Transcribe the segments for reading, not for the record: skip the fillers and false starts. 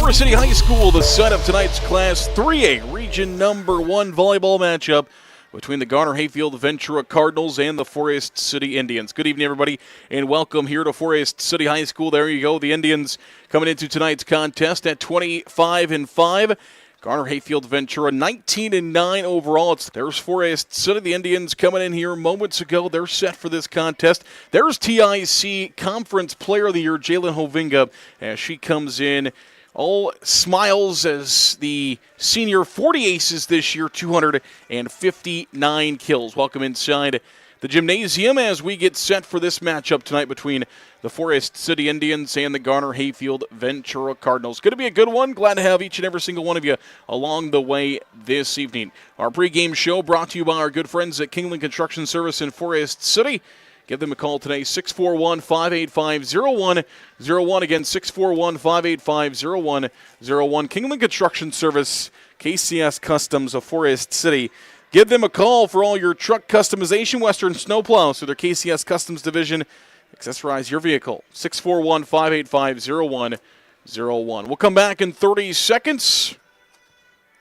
Forest City High School, the site of tonight's Class 3A Region Number 1 volleyball matchup between the Garner-Hayfield Ventura Cardinals and the Forest City Indians. Good evening, everybody, and welcome here to Forest City High School. There you go, the Indians coming into tonight's contest at 25-5. Garner-Hayfield Ventura 19-9 overall. There's Forest City. The Indians coming in here moments ago. They're set for this contest. There's TIC Conference Player of the Year, Jalen Hovinga, as she comes in. All smiles as the senior, 40 aces this year, 259 kills. Welcome inside the gymnasium as we get set for this matchup tonight between the Forest City Indians and the Garner-Hayfield Ventura Cardinals. Going to be a good one. Glad to have each and every single one of you along the way this evening. Our pregame show brought to you by our good friends at Kingland Construction Service in Forest City. Give them a call today, 641-585-0101. Again, 641-585-0101. Kingland Construction Service, KCS Customs of Forest City. Give them a call for all your truck customization, Western snowplows, so their KCS Customs division. Accessorize your vehicle, 641-585-0101. We'll come back in 30 seconds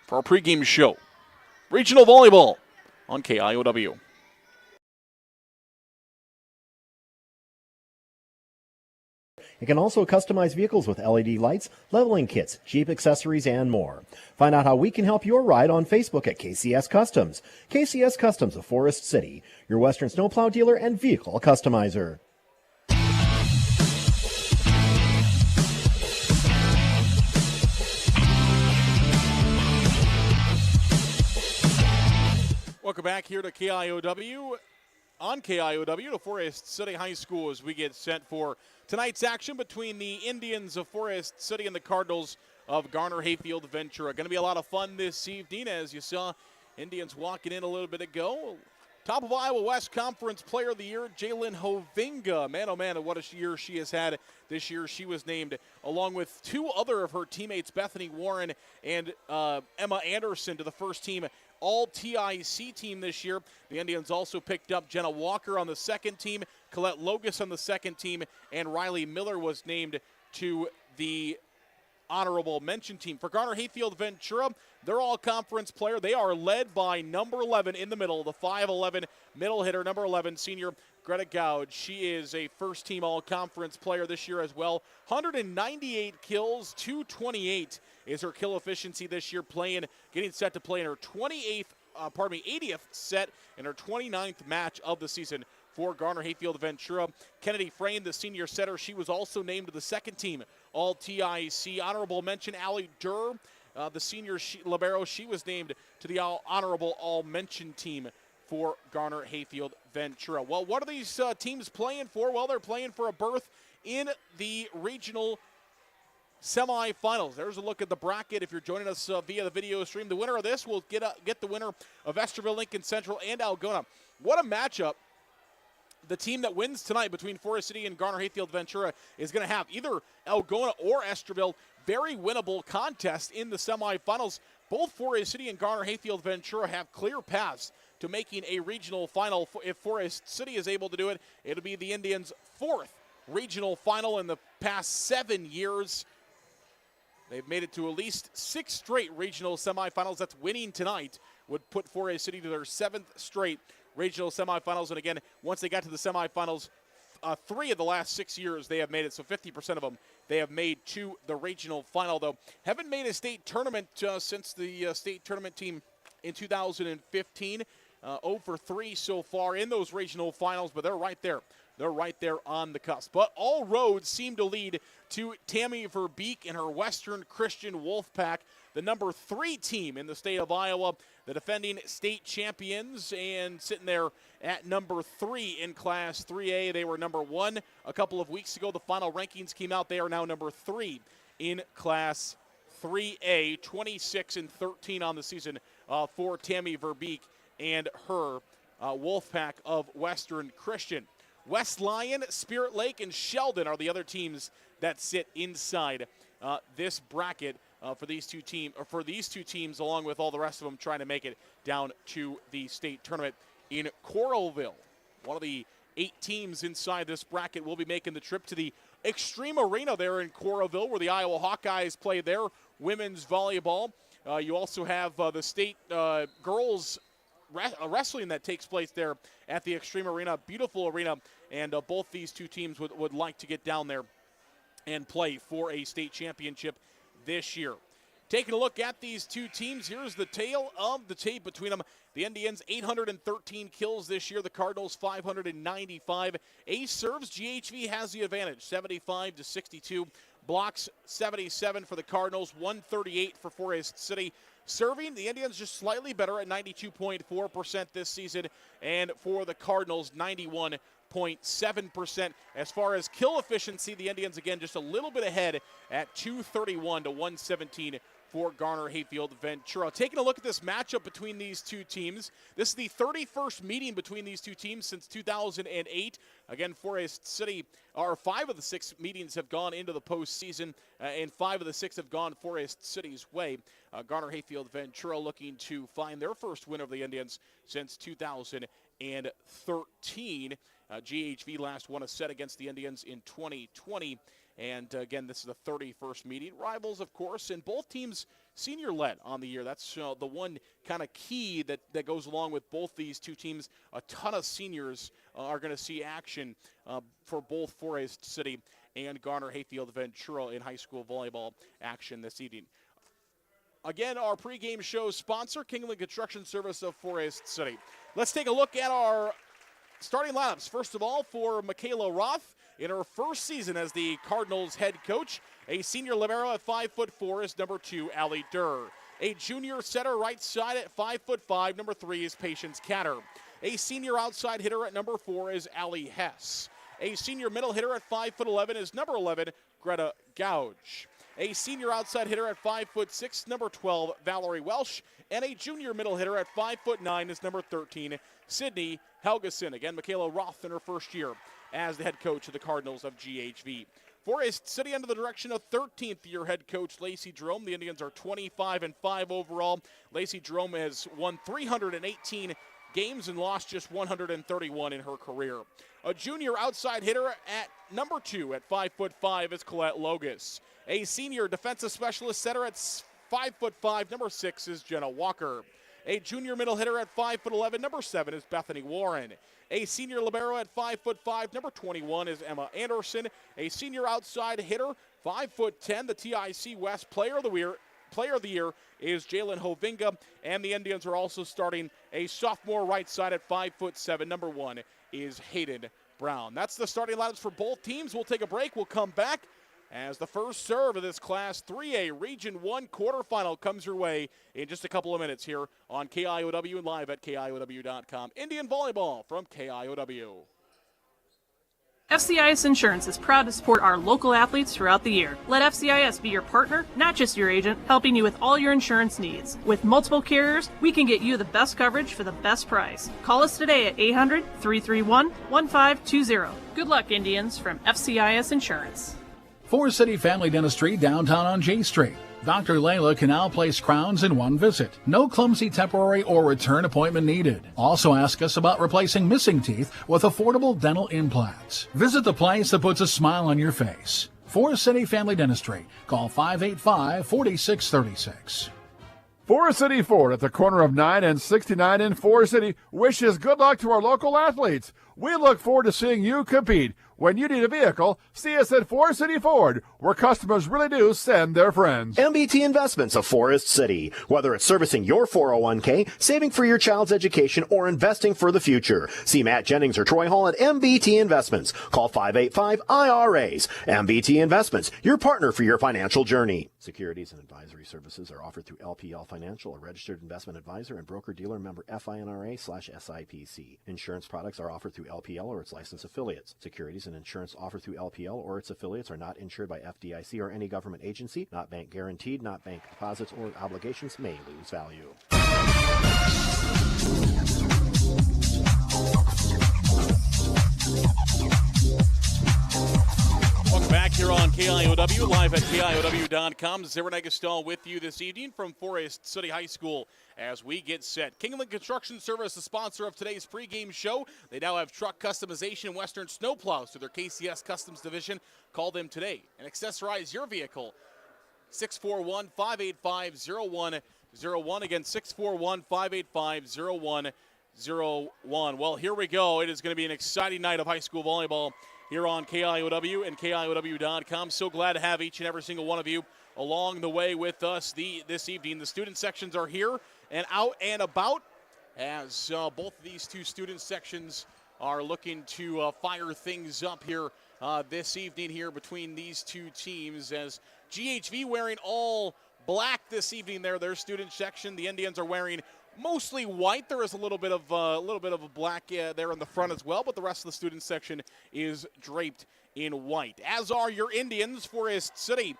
for our pregame show. Regional volleyball on KIOW. You can also customize vehicles with LED lights, leveling kits, Jeep accessories, and more. Find out how we can help your ride on Facebook at KCS Customs. KCS Customs of Forest City, your Western snowplow dealer and vehicle customizer. Welcome back here to KIOW. On KIOW to Forest City High School as we get set for tonight's action between the Indians of Forest City and the Cardinals of Garner-Hayfield Ventura. Going to be a lot of fun this evening, as you saw Indians walking in a little bit ago. Top of Iowa West Conference Player of the Year, Jalen Hovinga. Man, oh man, what a year she has had this year. She was named, along with two other of her teammates, Bethany Warren and Emma Anderson, to the first team All-TIC team this year. The Indians also picked up Jenna Walker on the second team, Colette Logus on the second team, and Riley Miller was named to the honorable mention team. For Garner-Hayfield Ventura, they're all conference player. They are led by number 11 in the middle, the 5'11 middle hitter, number 11, senior Greta Gouge. She is a first-team all-conference player this year as well. 198 kills, 228 is her kill efficiency this year, getting set to play in her 80th set in her 29th match of the season for Garner-Hayfield Ventura. Kennedy Frayne, the senior setter, she was also named to the second team All-TIC. Honorable mention, Allie Durr, the senior libero, she was named to the honorable all-mention team for Garner-Hayfield Ventura. Well, what are these teams playing for? Well, they're playing for a berth in the regional semifinals. There's a look at the bracket. If you're joining us via the video stream, the winner of this will get the winner of Esterville, Lincoln Central, and Algona. What a matchup. The team that wins tonight between Forest City and Garner-Hayfield Ventura is going to have either Algona or Esterville. Very winnable contest in the semifinals. Both Forest City and Garner-Hayfield Ventura have clear paths to making a regional final. If Forest City is able to do it, it'll be the Indians' fourth regional final in the past 7 years. They've made it to at least 6 straight regional semifinals. That's winning tonight would put Forest City to their 7th straight regional semifinals. And again, once they got to the semifinals, 3 of the last 6 years they have made it. So 50% of them they have made to the regional final, though. Haven't made a state tournament since the state tournament team in 2015. 0 for 3 so far in those regional finals, but they're right there. They're right there on the cusp. But all roads seem to lead to Tammy Verbeek and her Western Christian Wolfpack, the number 3 team in the state of Iowa, the defending state champions, and sitting there at number 3 in Class 3A. They were number 1 a couple of weeks ago. The final rankings came out. They are now number 3 in Class 3A, 26-13 on the season for Tammy Verbeek and her Wolfpack of Western Christian. West Lyon, Spirit Lake, and Sheldon are the other teams that sit inside this bracket for these two teams, along with all the rest of them trying to make it down to the state tournament in Coralville. One of the 8 teams inside this bracket will be making the trip to the Extreme Arena there in Coralville, where the Iowa Hawkeyes play their women's volleyball. You also have the state girls wrestling that takes place there at the Extreme Arena. Beautiful arena, and both these two teams would like to get down there and play for a state championship this year. Taking a look at these two teams, here's the tale of the tape between them. The Indians, 813 kills this year. The Cardinals, 595. Ace serves, GHV has the advantage, 75-62. Blocks, 77 for the Cardinals, 138 for Forest City. Serving, the Indians just slightly better at 92.4% this season, and for the Cardinals, 91.7%. As far as kill efficiency, the Indians, again, just a little bit ahead at 231-117 for Garner Hayfield Ventura. Taking a look at this matchup between these two teams, this is the 31st meeting between these two teams since 2008. Again, Forest City, 5 of the 6 meetings have gone into the postseason, and 5 of the 6 have gone Forest City's way. Garner Hayfield Ventura looking to find their first win over the Indians since 2013. GHV last won a set against the Indians in 2020. And again, this is the 31st meeting. Rivals, of course, and both teams senior-led on the year. That's the one kind of key that goes along with both these two teams. A ton of seniors are going to see action for both Forest City and Garner Hayfield Ventura in high school volleyball action this evening. Again, our pregame show sponsor, Kingland Construction Service of Forest City. Let's take a look at our starting lineups. First of all, for Michaela Roth, in her first season as the Cardinals head coach, a senior libero at 5'4" is number 2, Allie Durr. A junior setter right side at 5'5", number 3 is Patience Catter. A senior outside hitter at number 4 is Allie Hess. A senior middle hitter at 5'11" is number 11, Greta Gouge. A senior outside hitter at 5'6", number 12, Valerie Welsh. And a junior middle hitter at 5'9" is number 13, Sydney Helgeson. Again, Michaela Roth in her first year as the head coach of the Cardinals of GHV. Forest City under the direction of 13th year head coach Lacey Jerome. The Indians are 25-5 overall. Lacey Jerome has won 318 games and lost just 131 in her career. A junior outside hitter at number 2 at 5'5" is Colette Logus. A senior defensive specialist setter at 5'5", number 6 is Jenna Walker. A junior middle hitter at 5'11", number 7 is Bethany Warren. A senior libero at 5'5", number 21 is Emma Anderson. A senior outside hitter, 5'10", the TIC West Player of the Year is Jalen Hovinga. And the Indians are also starting a sophomore right side at 5'7", number 1 is Hayden Brown. That's the starting lineups for both teams. We'll take a break. We'll come back as the first serve of this Class 3A Region 1 quarterfinal comes your way in just a couple of minutes here on KIOW and live at KIOW.com. Indian volleyball from KIOW. FCIS Insurance is proud to support our local athletes throughout the year. Let FCIS be your partner, not just your agent, helping you with all your insurance needs. With multiple carriers, we can get you the best coverage for the best price. Call us today at 800-331-1520. Good luck, Indians, from FCIS Insurance. Forest City Family Dentistry downtown on J Street. Dr. Layla can now place crowns in one visit. No clumsy temporary or return appointment needed. Also ask us about replacing missing teeth with affordable dental implants. Visit the place that puts a smile on your face. Forest City Family Dentistry. Call 585-4636. Forest City Ford at the corner of 9 and 69 in Forest City wishes good luck to our local athletes. We look forward to seeing you compete. When you need a vehicle, see us at Forest City Ford, where customers really do send their friends. MBT Investments of Forest City. Whether it's servicing your 401k, saving for your child's education, or investing for the future. See Matt Jennings or Troy Hall at MBT Investments. Call 585-IRAs. MBT Investments, your partner for your financial journey. Securities and advisory services are offered through LPL Financial, a registered investment advisor and broker-dealer member FINRA/SIPC. Insurance products are offered through LPL or its licensed affiliates. Securities and insurance offered through LPL or its affiliates are not insured by FDIC or any government agency, not bank guaranteed, not bank deposits or obligations may lose value. Welcome back here on KIOW, live at KIOW.com. Zara Negastal with you this evening from Forest City High School as we get set. Kingland Construction Service, the sponsor of today's pregame show. They now have truck customization and Western snowplows through their KCS Customs division. Call them today and accessorize your vehicle. 641-585-0101. Again, 641-585-0101. Well, here we go. It is going to be an exciting night of high school volleyball here on KIOW and KIOW.com. So glad to have each and every single one of you along the way with us this evening. The student sections are here and out and about as both of these two student sections are looking to fire things up here this evening here between these two teams, as GHV wearing all black this evening there, their student section. The Indians are wearing mostly white. There is a little bit of a black there in the front as well, but the rest of the student section is draped in white. As are your Indians. Forest City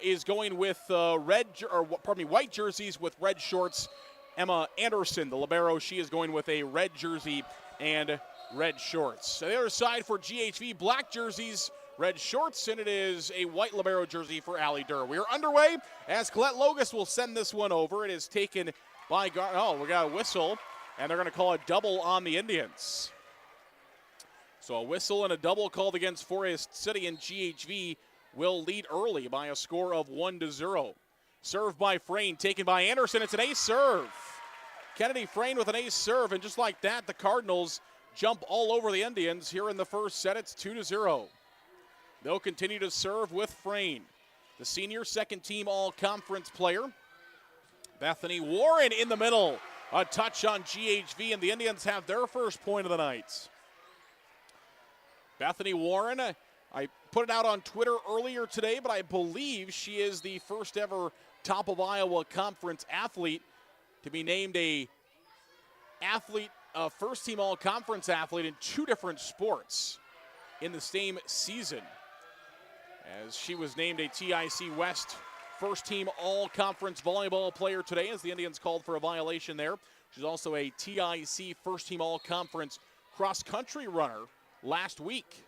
is going with white jerseys with red shorts. Emma Anderson, the libero, she is going with a red jersey and red shorts. So the other side for GHV, black jerseys, red shorts, and it is a white libero jersey for Allie Durr. We are underway as Colette Logus will send this one over. It is taken by we got a whistle, and they're going to call a double on the Indians. So a whistle and a double called against Forest City, and GHV will lead early by a score of 1-0. Serve by Frayne, taken by Anderson. It's an ace serve. Kennedy Frayne with an ace serve, and just like that, the Cardinals jump all over the Indians. Here in the first set, it's 2-0. They'll continue to serve with Frayne, the senior second-team all-conference player. Bethany Warren in the middle. A touch on GHV, and the Indians have their first point of the night. Bethany Warren, I put it out on Twitter earlier today, but I believe she is the first ever Top of Iowa Conference athlete to be named a first-team all-conference athlete in two different sports in the same season, as she was named a TIC West first-team all-conference volleyball player today, as the Indians called for a violation there. She's also a TIC first-team all-conference cross-country runner last week.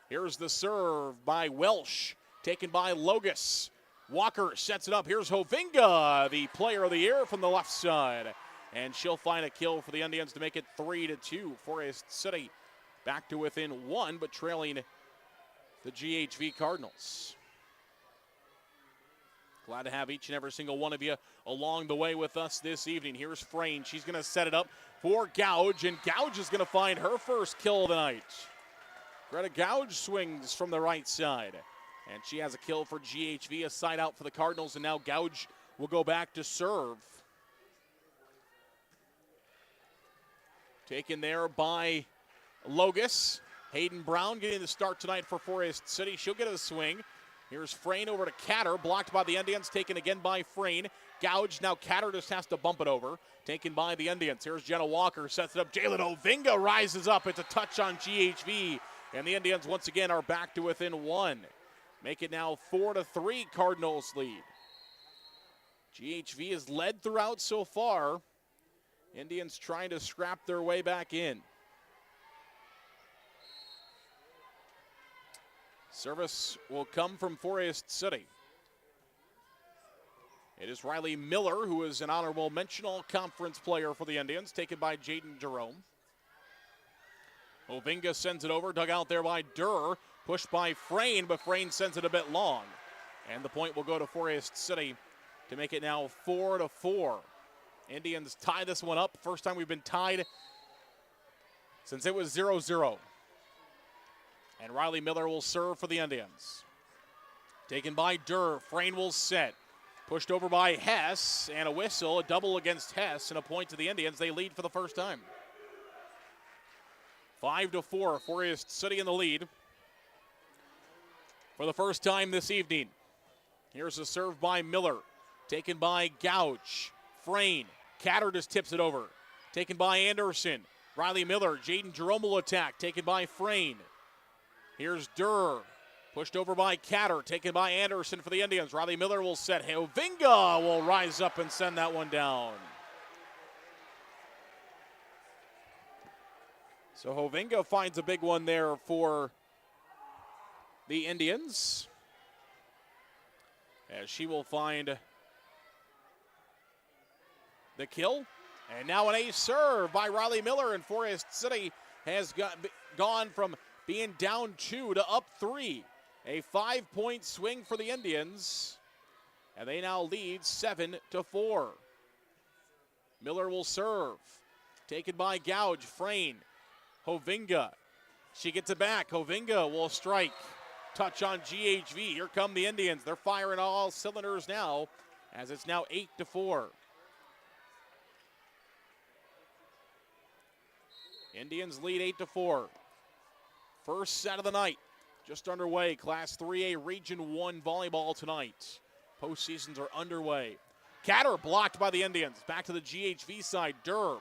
Here's the serve by Welsh, taken by Logus. Walker sets it up. Here's Hovinga, the player of the year from the left side. And she'll find a kill for the Indians to make it 3-2. Forest City back to within one, but trailing the GHV Cardinals. Glad to have each and every single one of you along the way with us this evening. Here's Frayne. She's going to set it up for Gouge, and Gouge is going to find her first kill of the night. Greta Gouge swings from the right side, and she has a kill for GHV, a side out for the Cardinals, and now Gouge will go back to serve. Taken there by Logus. Hayden Brown getting the start tonight for Forest City. She'll get a swing. Here's Frayne over to Catter, blocked by the Indians, taken again by Frayne. Gouge, now Catter just has to bump it over, taken by the Indians. Here's Jenna Walker, sets it up. Jalen Hovinga rises up. It's a touch on GHV, and the Indians once again are back to within one. Make it now 4-3, Cardinals lead. GHV has led throughout so far. Indians trying to scrap their way back in. Service will come from Forest City. It is Riley Miller, who is an honorable mention all-conference player for the Indians, taken by Jaden Jerome. Hovinga sends it over, dug out there by Durr, pushed by Frayne, but Frayne sends it a bit long. And the point will go to Forest City to make it now 4-4. Indians tie this one up. First time we've been tied since it was 0-0. And Riley Miller will serve for the Indians. Taken by Durr. Frayne will set. Pushed over by Hess, and a whistle, a double against Hess, and a point to the Indians. They lead for the first time. 5-4, Forest City in the lead for the first time this evening. Here's a serve by Miller. Taken by Gouge. Frayne. Catter just tips it over. Taken by Anderson. Riley Miller. Jaden Jerome will attack. Taken by Frayne. Here's Durr, pushed over by Catter, taken by Anderson for the Indians. Riley Miller will set. Hovinga will rise up and send that one down. So Hovinga finds a big one there for the Indians. as she will find the kill. And now an ace serve by Riley Miller, and Forest City has gone from being down 2 to up 3. A 5-point swing for the Indians, and they now lead 7-4. Miller will serve. Taken by Gouge, Frayne, Hovinga. She gets it back. Hovinga will strike. Touch on GHV. Here come the Indians. They're firing all cylinders now, as it's now 8-4. Indians lead 8-4. First set of the night just underway. Class 3A Region 1 volleyball tonight. Postseasons are underway. Catter blocked by the Indians. Back to the GHV side. Durr.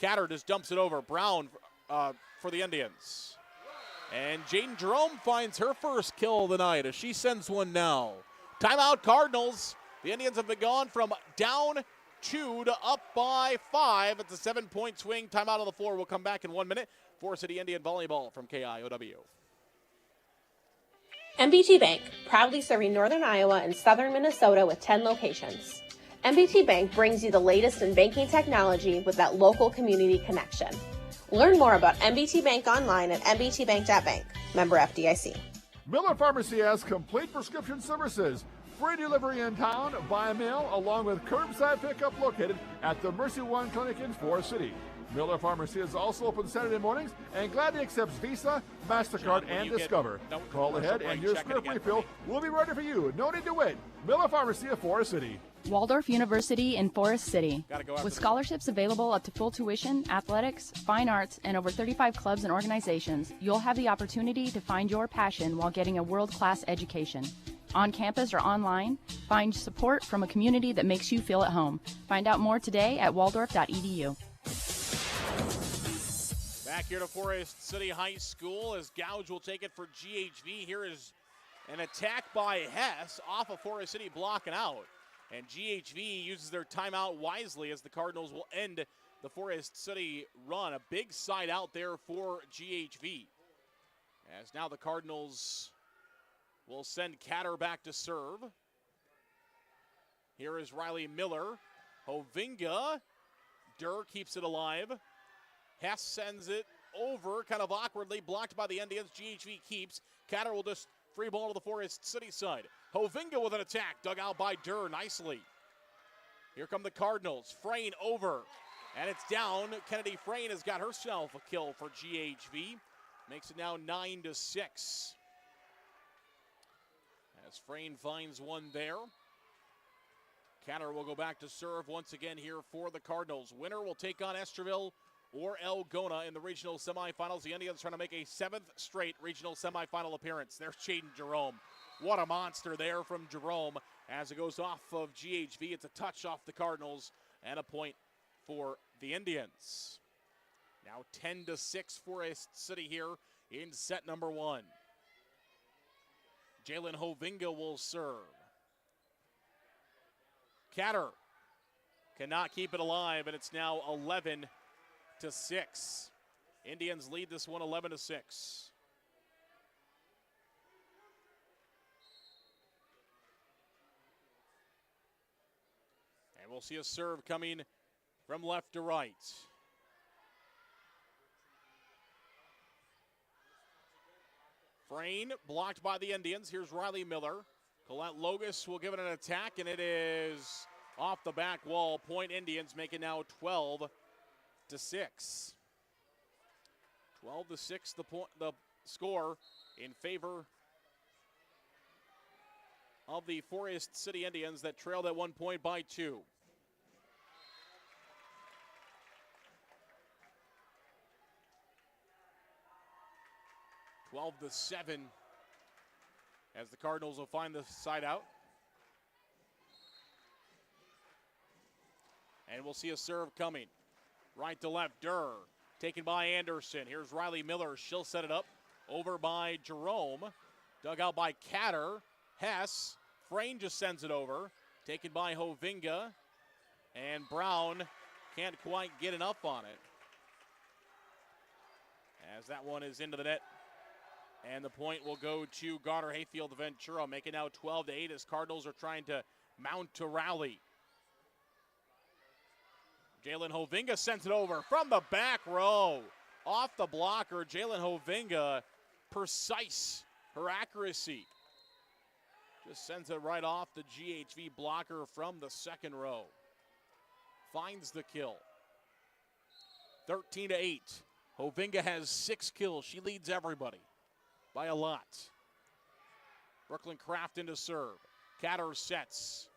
Catter just dumps it over. Brown for the Indians. And Jaden Jerome finds her first kill of the night as she sends one now. Timeout Cardinals. The Indians have been gone from down 2 to up by 5. It's a 7-point swing. Timeout on the floor. We'll come back in 1 minute. Forest City Indian volleyball from KIOW. MBT Bank, proudly serving Northern Iowa and Southern Minnesota with 10 locations. MBT Bank brings you the latest in banking technology with that local community connection. Learn more about MBT Bank online at mbtbank.bank. Member FDIC. Miller Pharmacy has complete prescription services. Free delivery in town, by mail, along with curbside pickup located at the Mercy One Clinic in Forest City. Miller Pharmacy is also open Saturday mornings and gladly accepts Visa, MasterCard, and Discover. Call ahead and your script refill will be ready for you. No need to wait. Miller Pharmacy of Forest City. Waldorf University in Forest City. With scholarships available up to full tuition, athletics, fine arts, and over 35 clubs and organizations, you'll have the opportunity to find your passion while getting a world-class education. On campus or online, find support from a community that makes you feel at home. Find out more today at waldorf.edu. Back here to Forest City High School as Gouge will take it for GHV. Here is an attack by Hess off of Forest City blocking out. And GHV uses their timeout wisely as the Cardinals will end the Forest City run. A big side out there for GHV. As now the Cardinals will send Catter back to serve. Here is Riley Miller. Hovinga. Durr keeps it alive. Hess sends it over, kind of awkwardly, blocked by the Indians. GHV keeps. Catter will just free ball to the Forest City side. Hovinga with an attack, dug out by Durr nicely. Here come the Cardinals. Frayne over, and it's down. Kennedy Frayne has got herself a kill for GHV. Makes it now 9-6. As Frayne finds one there. Catter will go back to serve once again here for the Cardinals. Winner will take on Esterville or Elgona in the regional semifinals. The Indians trying to make a 7th straight regional semifinal appearance. There's Jaden Jerome. What a monster there from Jerome as it goes off of GHV. It's a touch off the Cardinals and a point for the Indians. Now 10-6 Forest City here in set number 1. Jalen Hovinga will serve. Catter cannot keep it alive, and it's now 11-6. Indians lead this one 11-6. And we'll see a serve coming from left to right. Frayne blocked by the Indians. Here's Riley Miller. Colette Logus will give it an attack, and it is off the back wall. Point Indians make it now 12-6. 12-6 the score in favor of the Forest City Indians that trailed at 1 point by 2. Twelve to 7 as the Cardinals will find the side out. And we'll see a serve coming. Right to left, Durr. Taken by Anderson. Here's Riley Miller. She'll set it up. Over by Jerome. Dug out by Catter. Hess. Frayne just sends it over. Taken by Hovinga. And Brown can't quite get enough on it. As that one is into the net And the point will go to Garner Hayfield Ventura, making now 12-8 as Cardinals are trying to mount a rally. Jalen Hovinga sends it over from the back row. Off the blocker, Jalen Hovinga, precise, her accuracy. Just sends it right off the GHV blocker from the second row. Finds the kill. 13-8. Hovinga has 6 kills. She leads everybody by a lot. Brooklyn Kraft into serve. Catter sets.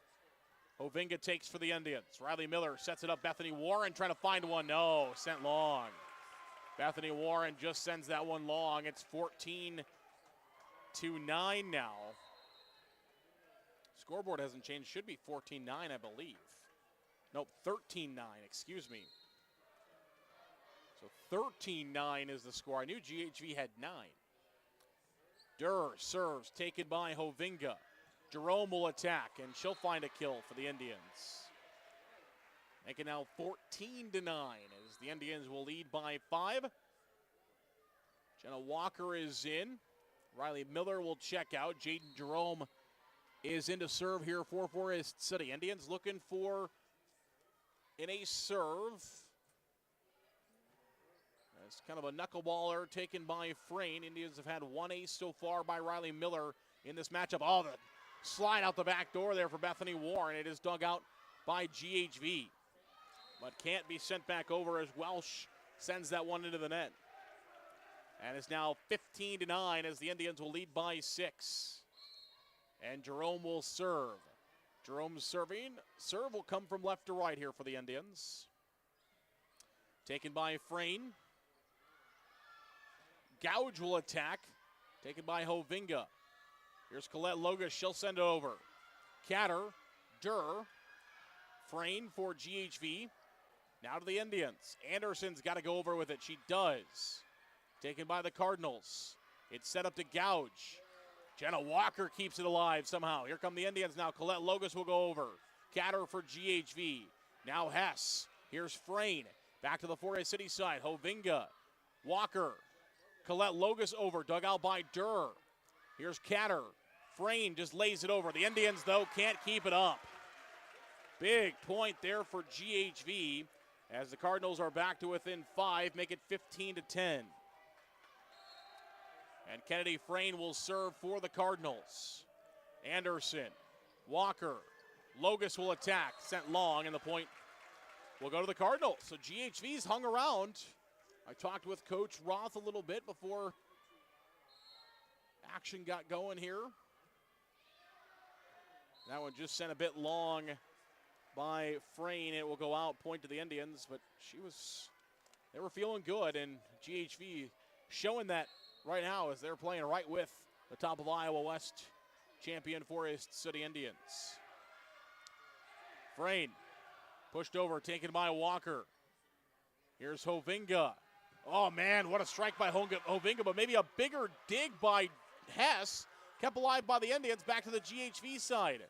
Hovinga takes for the Indians. Riley Miller sets it up. Bethany Warren trying to find one. No, sent long. Bethany Warren just sends that one long. It's 14-9 now. Scoreboard hasn't changed. Should be 14-9, I believe. Nope, 13-9, excuse me. So 13-9 is the score. I knew GHV had 9. Durr serves, taken by Hovinga. Jerome will attack, and she'll find a kill for the Indians. Make it now 14-9 as the Indians will lead by 5. Jenna Walker is in. Riley Miller will check out. Jaden Jerome is in to serve here for Forest City. Indians looking for an ace serve. It's kind of a knuckleballer taken by Frayne. Indians have had 1 ace so far by Riley Miller in this matchup. Oh, the slide out the back door there for Bethany Warren. It is dug out by GHV, but can't be sent back over as Welsh sends that one into the net. And it's now 15-9 as the Indians will lead by 6. And Jerome will serve. Jerome's serving. Serve will come from left to right here for the Indians. Taken by Frayne. Gouge will attack. Taken by Hovinga. Here's Colette Logus. She'll send it over. Catter. Durr. Frayne for GHV. Now to the Indians. Anderson's got to go over with it. She does. Taken by the Cardinals. It's set up to Gouge. Jenna Walker keeps it alive somehow. Here come the Indians now. Colette Logus will go over. Catter for GHV. Now Hess. Here's Frayne. Back to the Forest City side. Hovinga. Walker. Colette Logus over. Dug out by Durr. Here's Catter. Frayne just lays it over. The Indians, though, can't keep it up. Big point there for GHV as the Cardinals are back to within 5. Make it 15-10. And Kennedy Frayne will serve for the Cardinals. Anderson, Walker, Logus will attack. Sent long, and the point will go to the Cardinals. So GHV's hung around. I talked with Coach Roth a little bit before action got going here. That one just sent a bit long by Frayne. It will go out, point to the Indians, but they were feeling good, and GHV showing that right now as they're playing right with the top of Iowa West champion Forest City Indians. Frayne pushed over, taken by Walker. Here's Hovinga. Oh man, what a strike by Hovinga, but maybe a bigger dig by Hess. Kept alive by the Indians, back to the GHV side.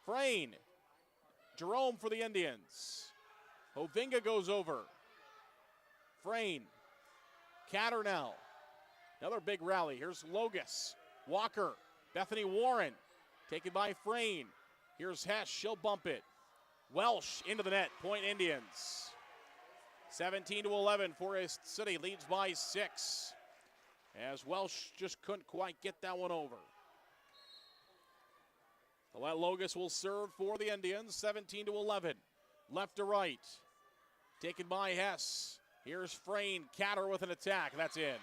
Frayne, Jerome for the Indians. Hovinga goes over. Frayne, Catter now. Another big rally. Here's Logus. Walker. Bethany Warren. Taken by Frayne. Here's Hess. She'll bump it. Welsh into the net. Point Indians. 17-11. Forest City leads by 6. As Welsh just couldn't quite get that one over. Colette Logus will serve for the Indians. 17-11. Left to right. Taken by Hess. Here's Frayne. Catter with an attack. That's in.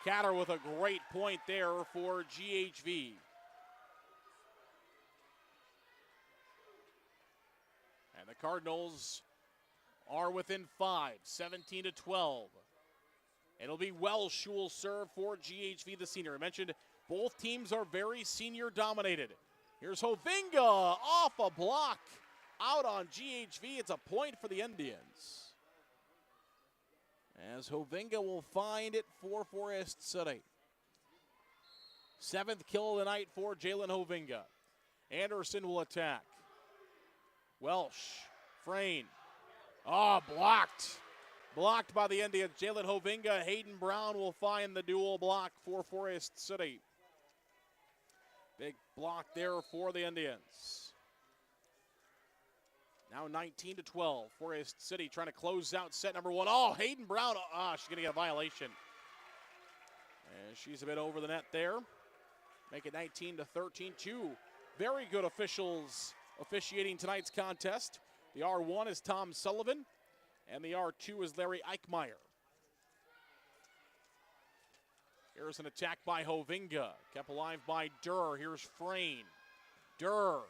Catter with a great point there for GHV. And the Cardinals are within 5, 17-12. It'll be Welsh who will serve for GHV, the senior. I mentioned both teams are very senior dominated. Here's Hovinga off a block out on GHV. It's a point for the Indians. As Hovinga will find it for Forest City. 7th kill of the night for Jalen Hovinga. Anderson will attack. Welsh, Frayne. Oh, blocked Blocked by the Indians. Jalen Hovinga, Hayden Brown will find the dual block for Forest City. Big block there for the Indians. Now 19-12. Forest City trying to close out set number one. Oh, Hayden Brown. She's going to get a violation. And she's a bit over the net there. Make it 19-13. Two very good officials officiating tonight's contest. The R1 is Tom Sullivan, and the R2 is Larry Eichmeyer. Here's an attack by Hovinga, kept alive by Durr. Here's Frayne. Durr,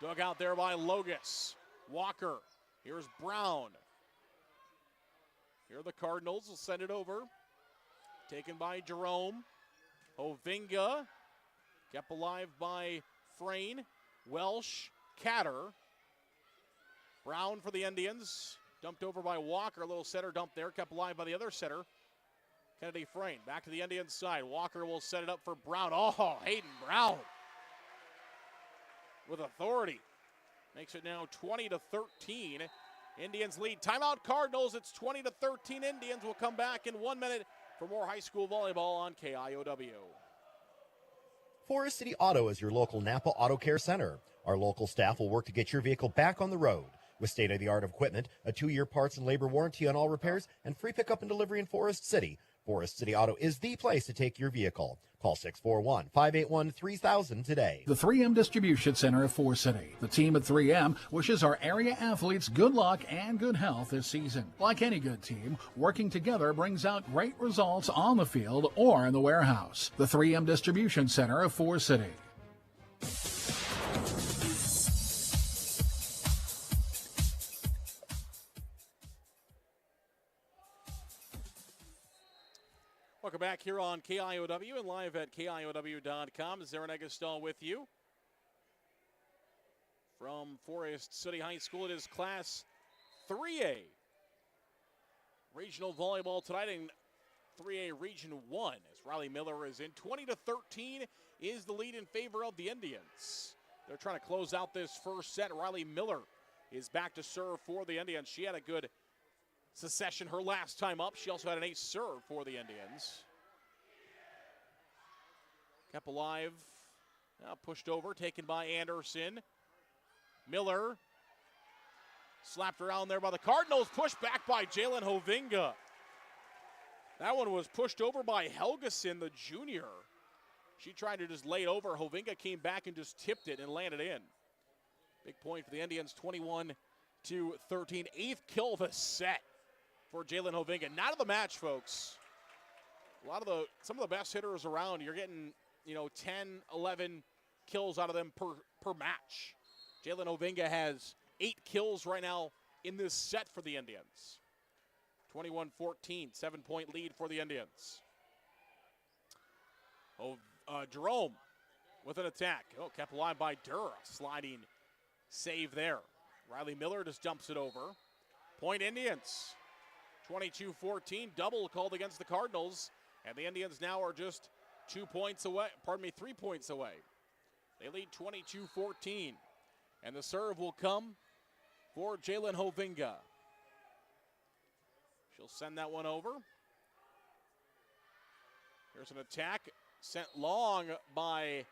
dug out there by Logus. Walker, here's Brown. Here the Cardinals will send it over. Taken by Jerome. Hovinga, kept alive by Frayne. Welsh, Catter. Brown for the Indians. Dumped over by Walker. A little center dump there. Kept alive by the other center. Kennedy Frayne. Back to the Indians side. Walker will set it up for Brown. Oh, Hayden Brown. With authority. Makes it now 20-13. Indians lead. Timeout Cardinals. It's 20-13. Indians will come back in 1 minute for more high school volleyball on KIOW. Forest City Auto is your local Napa Auto Care Center. Our local staff will work to get your vehicle back on the road. With state-of-the-art equipment, a 2-year parts and labor warranty on all repairs, and free pickup and delivery in Forest City, Forest City Auto is the place to take your vehicle. Call 641-581-3000 today. The 3M Distribution Center of Forest City. The team at 3M wishes our area athletes good luck and good health this season. Like any good team, working together brings out great results on the field or in the warehouse. The 3M Distribution Center of Forest City. Welcome back here on KIOW and live at KIOW.com. Zarin Egestal with you. From Forest City High School, it is Class 3A. Regional volleyball tonight in 3A Region 1 as Riley Miller is in. 20-13 is the lead in favor of the Indians. They're trying to close out this first set. Riley Miller is back to serve for the Indians. She had a good succession her last time up. She also had an ace serve for the Indians. Kept alive. Now pushed over, taken by Anderson. Miller slapped around there by the Cardinals. Pushed back by Jalen Hovinga. That one was pushed over by Helgeson, the junior. She tried to just lay it over. Hovinga came back and just tipped it and landed in. Big point for the Indians, 21-13. Eighth kill of the set for Jalen Hovinga. Not of the match, folks. Some of the best hitters around, you're getting, 10, 11 kills out of them per match. Jalen Hovinga has 8 kills right now in this set for the Indians. 21-14, 7-point lead for the Indians. Jerome with an attack. Kept alive by Durr. Sliding save there. Riley Miller just dumps it over. Point Indians. 22-14, double called against the Cardinals, and the Indians now are just 3 points away. They lead 22-14, and the serve will come for Jalen Hovinga. She'll send that one over. Here's an attack sent long by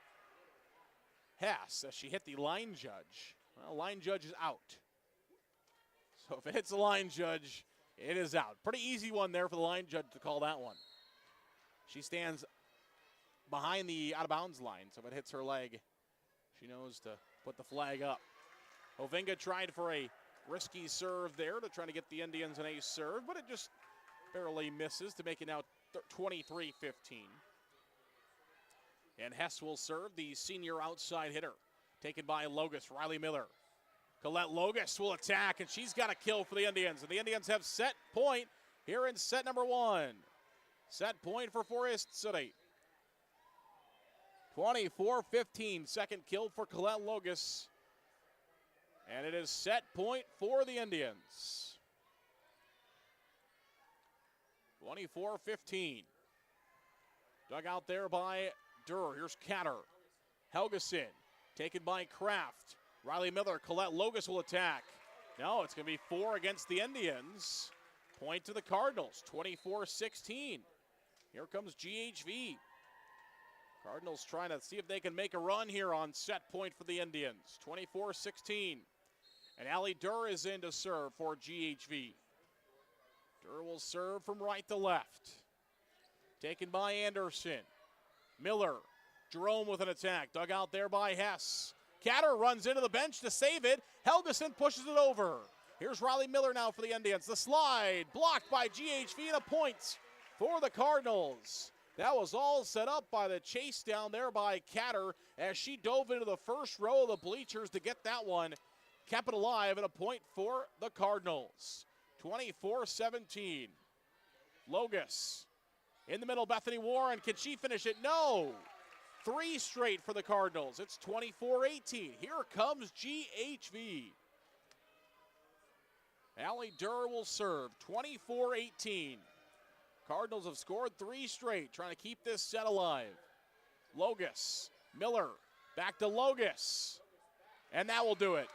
Hess as she hit the line judge. Well, line judge is out. So if it hits the line judge, it is out. Pretty easy one there for the line judge to call that one. She stands behind the out-of-bounds line, so if it hits her leg, she knows to put the flag up. Hovinga tried for a risky serve there to try to get the Indians an ace serve, but it just barely misses to make it now 23-15. And Hess will serve, the senior outside hitter, taken by Logus. Riley Miller. Colette Logus will attack, and she's got a kill for the Indians. And the Indians have set point here in set number 1. Set point for Forest City. 24-15, second kill for Colette Logus. And it is set point for the Indians. 24-15. Dug out there by Durr. Here's Catter. Helgeson taken by Kraft. Riley Miller, Colette Logus will attack. No, it's going to be 4 against the Indians. Point to the Cardinals, 24-16. Here comes GHV. Cardinals trying to see if they can make a run here on set point for the Indians, 24-16. And Allie Durr is in to serve for GHV. Durr will serve from right to left. Taken by Anderson. Miller, Jerome with an attack, dug out there by Hess. Catter runs into the bench to save it. Helgeson pushes it over. Here's Riley Miller now for the Indians. The slide blocked by GHV and a point for the Cardinals. That was all set up by the chase down there by Catter as she dove into the first row of the bleachers to get that one. Kept it alive and a point for the Cardinals. 24-17. Logus in the middle, Bethany Warren. Can she finish it? No. 3 straight for the Cardinals. It's 24-18. Here comes GHV. Allie Durr will serve. 24-18. Cardinals have scored 3 straight, trying to keep this set alive. Logus, Miller, back to Logus. And that will do it.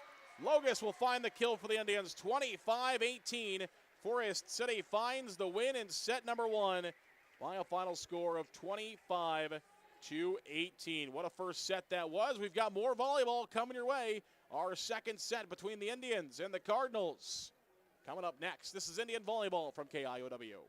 Logus will find the kill for the Indians. 25-18. Forest City finds the win in set number 1 by a final score of 25-18. What a first set that was. We've got more volleyball coming your way. Our second set between the Indians and the Cardinals coming up next. This is Indian Volleyball from KIOW.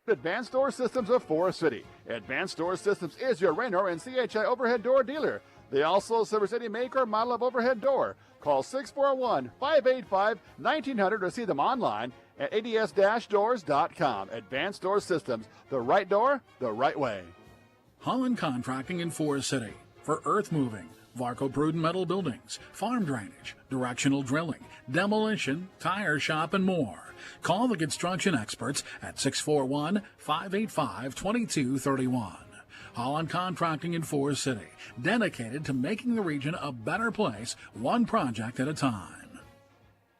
Advanced Door Systems of Forest City. Advanced Door Systems is your Raynor and CHI overhead door dealer. They also service any make or model of overhead door. Call 641-585-1900 or see them online at ads-doors.com. Advanced Door Systems, the right door, the right way. Holland Contracting in Forest City for earth moving, Varco-Pruden metal buildings, farm drainage, directional drilling, demolition, tire shop, and more. Call the construction experts at 641-585-2231. Holland Contracting in Forest City, dedicated to making the region a better place, one project at a time.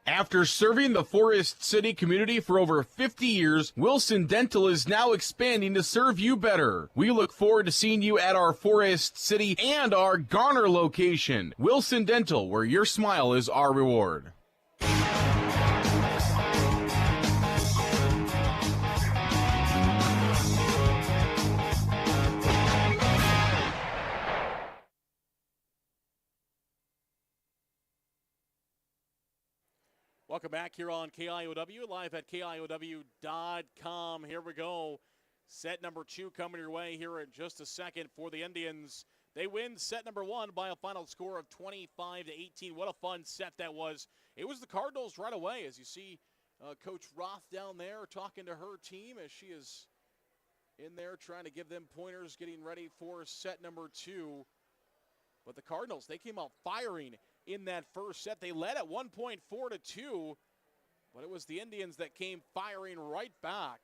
After serving the Forest City community for over 50 years, Wilson Dental is now expanding to serve you better. We look forward to seeing you at our Forest City and our Garner location. Wilson Dental, where your smile is our reward. Welcome back here on KIOW, live at KIOW.com. Here we go. Set number 2 coming your way here in just a second for the Indians. They win set number 1 by a final score of 25-18. What a fun set that was. It was the Cardinals right away, as you see Coach Roth down there talking to her team as she is in there trying to give them pointers, getting ready for set number 2. But the Cardinals, they came out firing in that first set. They led at 1 point 4-2, but it was the Indians that came firing right back.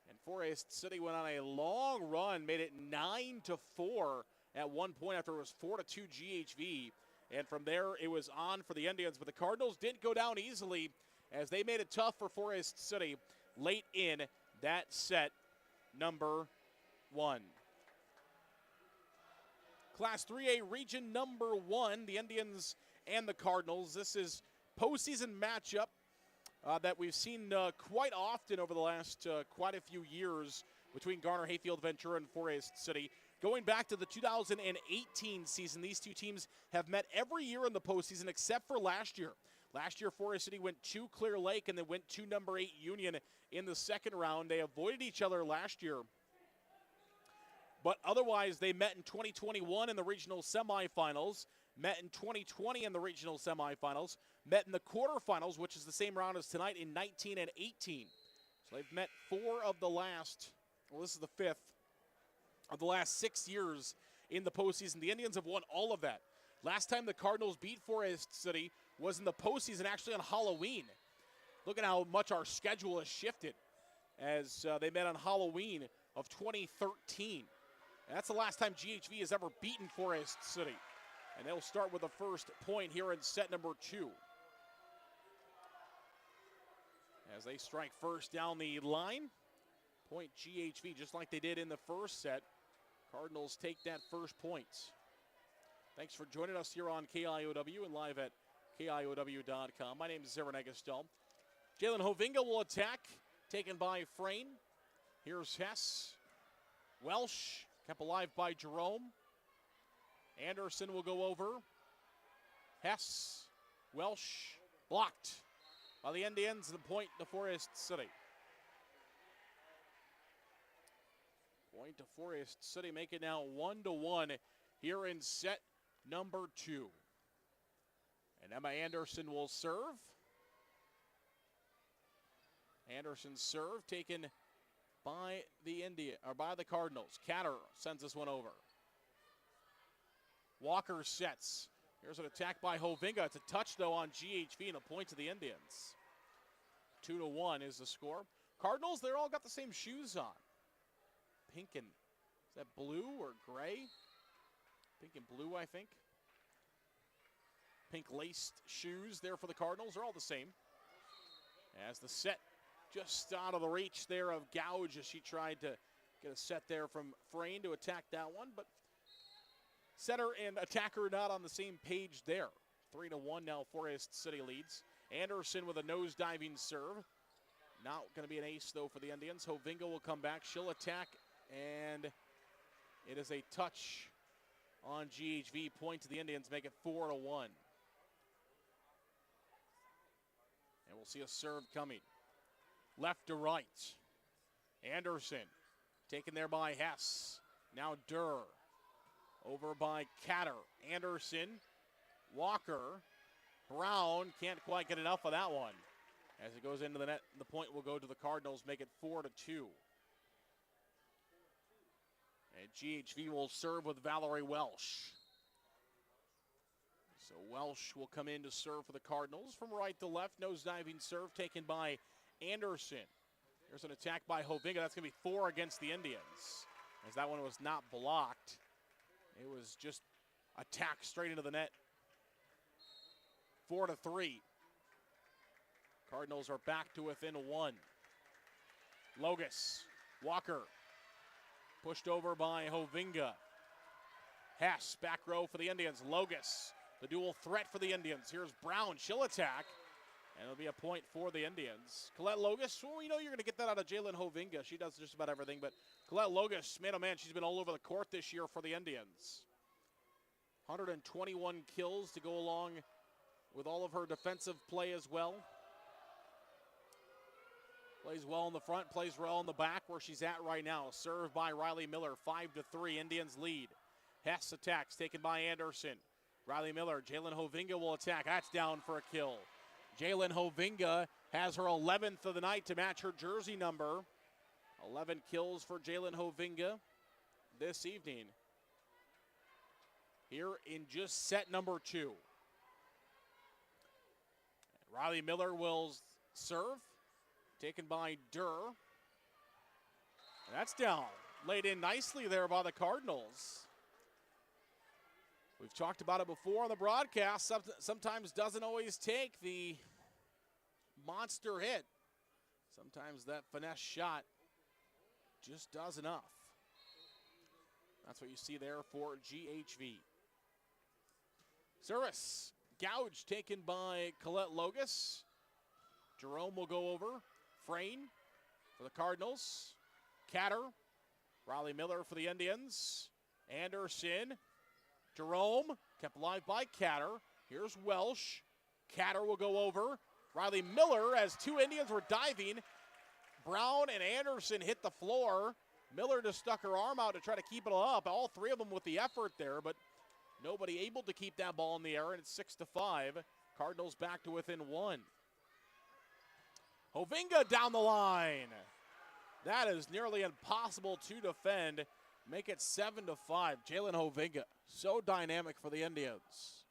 And Forest City went on a long run, made it 9-4 at one point after it was 4-2 GHV. And from there, it was on for the Indians. But the Cardinals didn't go down easily as they made it tough for Forest City late in that set number 1. Class 3A region number 1, the Indians and the Cardinals. This is postseason matchup that we've seen quite often over the last quite a few years between Garner, Hayfield, Ventura, and Forest City. Going back to the 2018 season, these two teams have met every year in the postseason except for last year. Last year, Forest City went to Clear Lake and then went to number 8 Union in the second round. They avoided each other last year. But otherwise, they met in 2021 in the regional semifinals, met in 2020 in the regional semifinals, met in the quarterfinals, which is the same round as tonight, in 19 and 18. So they've met 4 of the last, well, this is the 5th, of the last 6 years in the postseason. The Indians have won all of that. Last time the Cardinals beat Forest City was in the postseason, actually on Halloween. Look at how much our schedule has shifted as they met on Halloween of 2013. And that's the last time GHV has ever beaten Forest City. And they'll start with the first point here in set number 2. As they strike first down the line, point GHV, just like they did in the first set. Cardinals take that first point. Thanks for joining us here on KIOW and live at KIOW.com. My name is Aaron Eggestel. Jalen Hovinga will attack, taken by Frayne. Here's Hess. Welsh, kept alive by Jerome. Anderson will go over. Hess, Welsh, blocked by the Indians. The point to Forest City. Point to Forest City, make it now 1-1 here in set number 2. And Emma Anderson will serve. Anderson's serve taken by the Cardinals. Catter sends this one over. Walker sets. Here's an attack by Hovinga. It's a touch, though, on GHV and a point to the Indians. 2-1 is the score. Cardinals, they're all got the same shoes on. Pink and, is that blue or gray? Pink and blue, I think. Pink laced shoes there for the Cardinals. They're all the same. As the set just out of the reach there of Gouge as she tried to get a set there from Frayne to attack that one, but setter and attacker not on the same page there. 3-1 now Forest City leads. Anderson with a nose-diving serve. Not going to be an ace, though, for the Indians. Hovinga will come back. She'll attack, and it is a touch on GHV. Point to the Indians, make it 4-1. And we'll see a serve coming. Left to right. Anderson taken there by Hess. Now Durr. Over by Catter. Anderson. Walker. Brown can't quite get enough of that one. As it goes into the net, the point will go to the Cardinals, make it 4-2. And GHV will serve with Valerie Welsh. So Welsh will come in to serve for the Cardinals. From right to left, nose-diving serve taken by Anderson. There's an attack by Hovinga. That's going to be 4 against the Indians, as that one was not blocked. It was just attacked straight into the net. 4-3. Cardinals are back to within 1. Logus, Walker, pushed over by Hovinga. Hess, back row for the Indians. Logus, the dual threat for the Indians. Here's Brown, she'll attack, and it'll be a point for the Indians. Colette Logus, well, you know you're going to get that out of Jalen Hovinga. She does just about everything, but Colette Logus, man, oh man, she's been all over the court this year for the Indians. 121 kills to go along with all of her defensive play as well. Plays well in the front, plays well in the back where she's at right now. Served by Riley Miller, 5-3, Indians lead. Hess attacks, taken by Anderson. Riley Miller, Jalen Hovinga will attack. That's down for a kill. Jalen Hovinga has her 11th of the night to match her jersey number. 11 kills for Jalen Hovinga this evening. Here in just set number 2. Riley Miller will serve. Taken by Durr. And that's down. Laid in nicely there by the Cardinals. We've talked about it before on the broadcast. Sometimes doesn't always take the monster hit. Sometimes that finesse shot just does enough. That's what you see there for GHV. Service. Gouge taken by Colette Logus. Jerome will go over. Frayne for the Cardinals. Catter. Riley Miller for the Indians. Anderson. Jerome kept alive by Catter. Here's Welsh. Catter will go over. Riley Miller, as 2 Indians were diving. Brown and Anderson hit the floor. Miller just stuck her arm out to try to keep it up. All 3 of them with the effort there, but nobody able to keep that ball in the air, and it's 6-5. Cardinals back to within 1. Hovinga down the line. That is nearly impossible to defend. Make it 7-5. Jalen Hovinga, so dynamic for the Indians.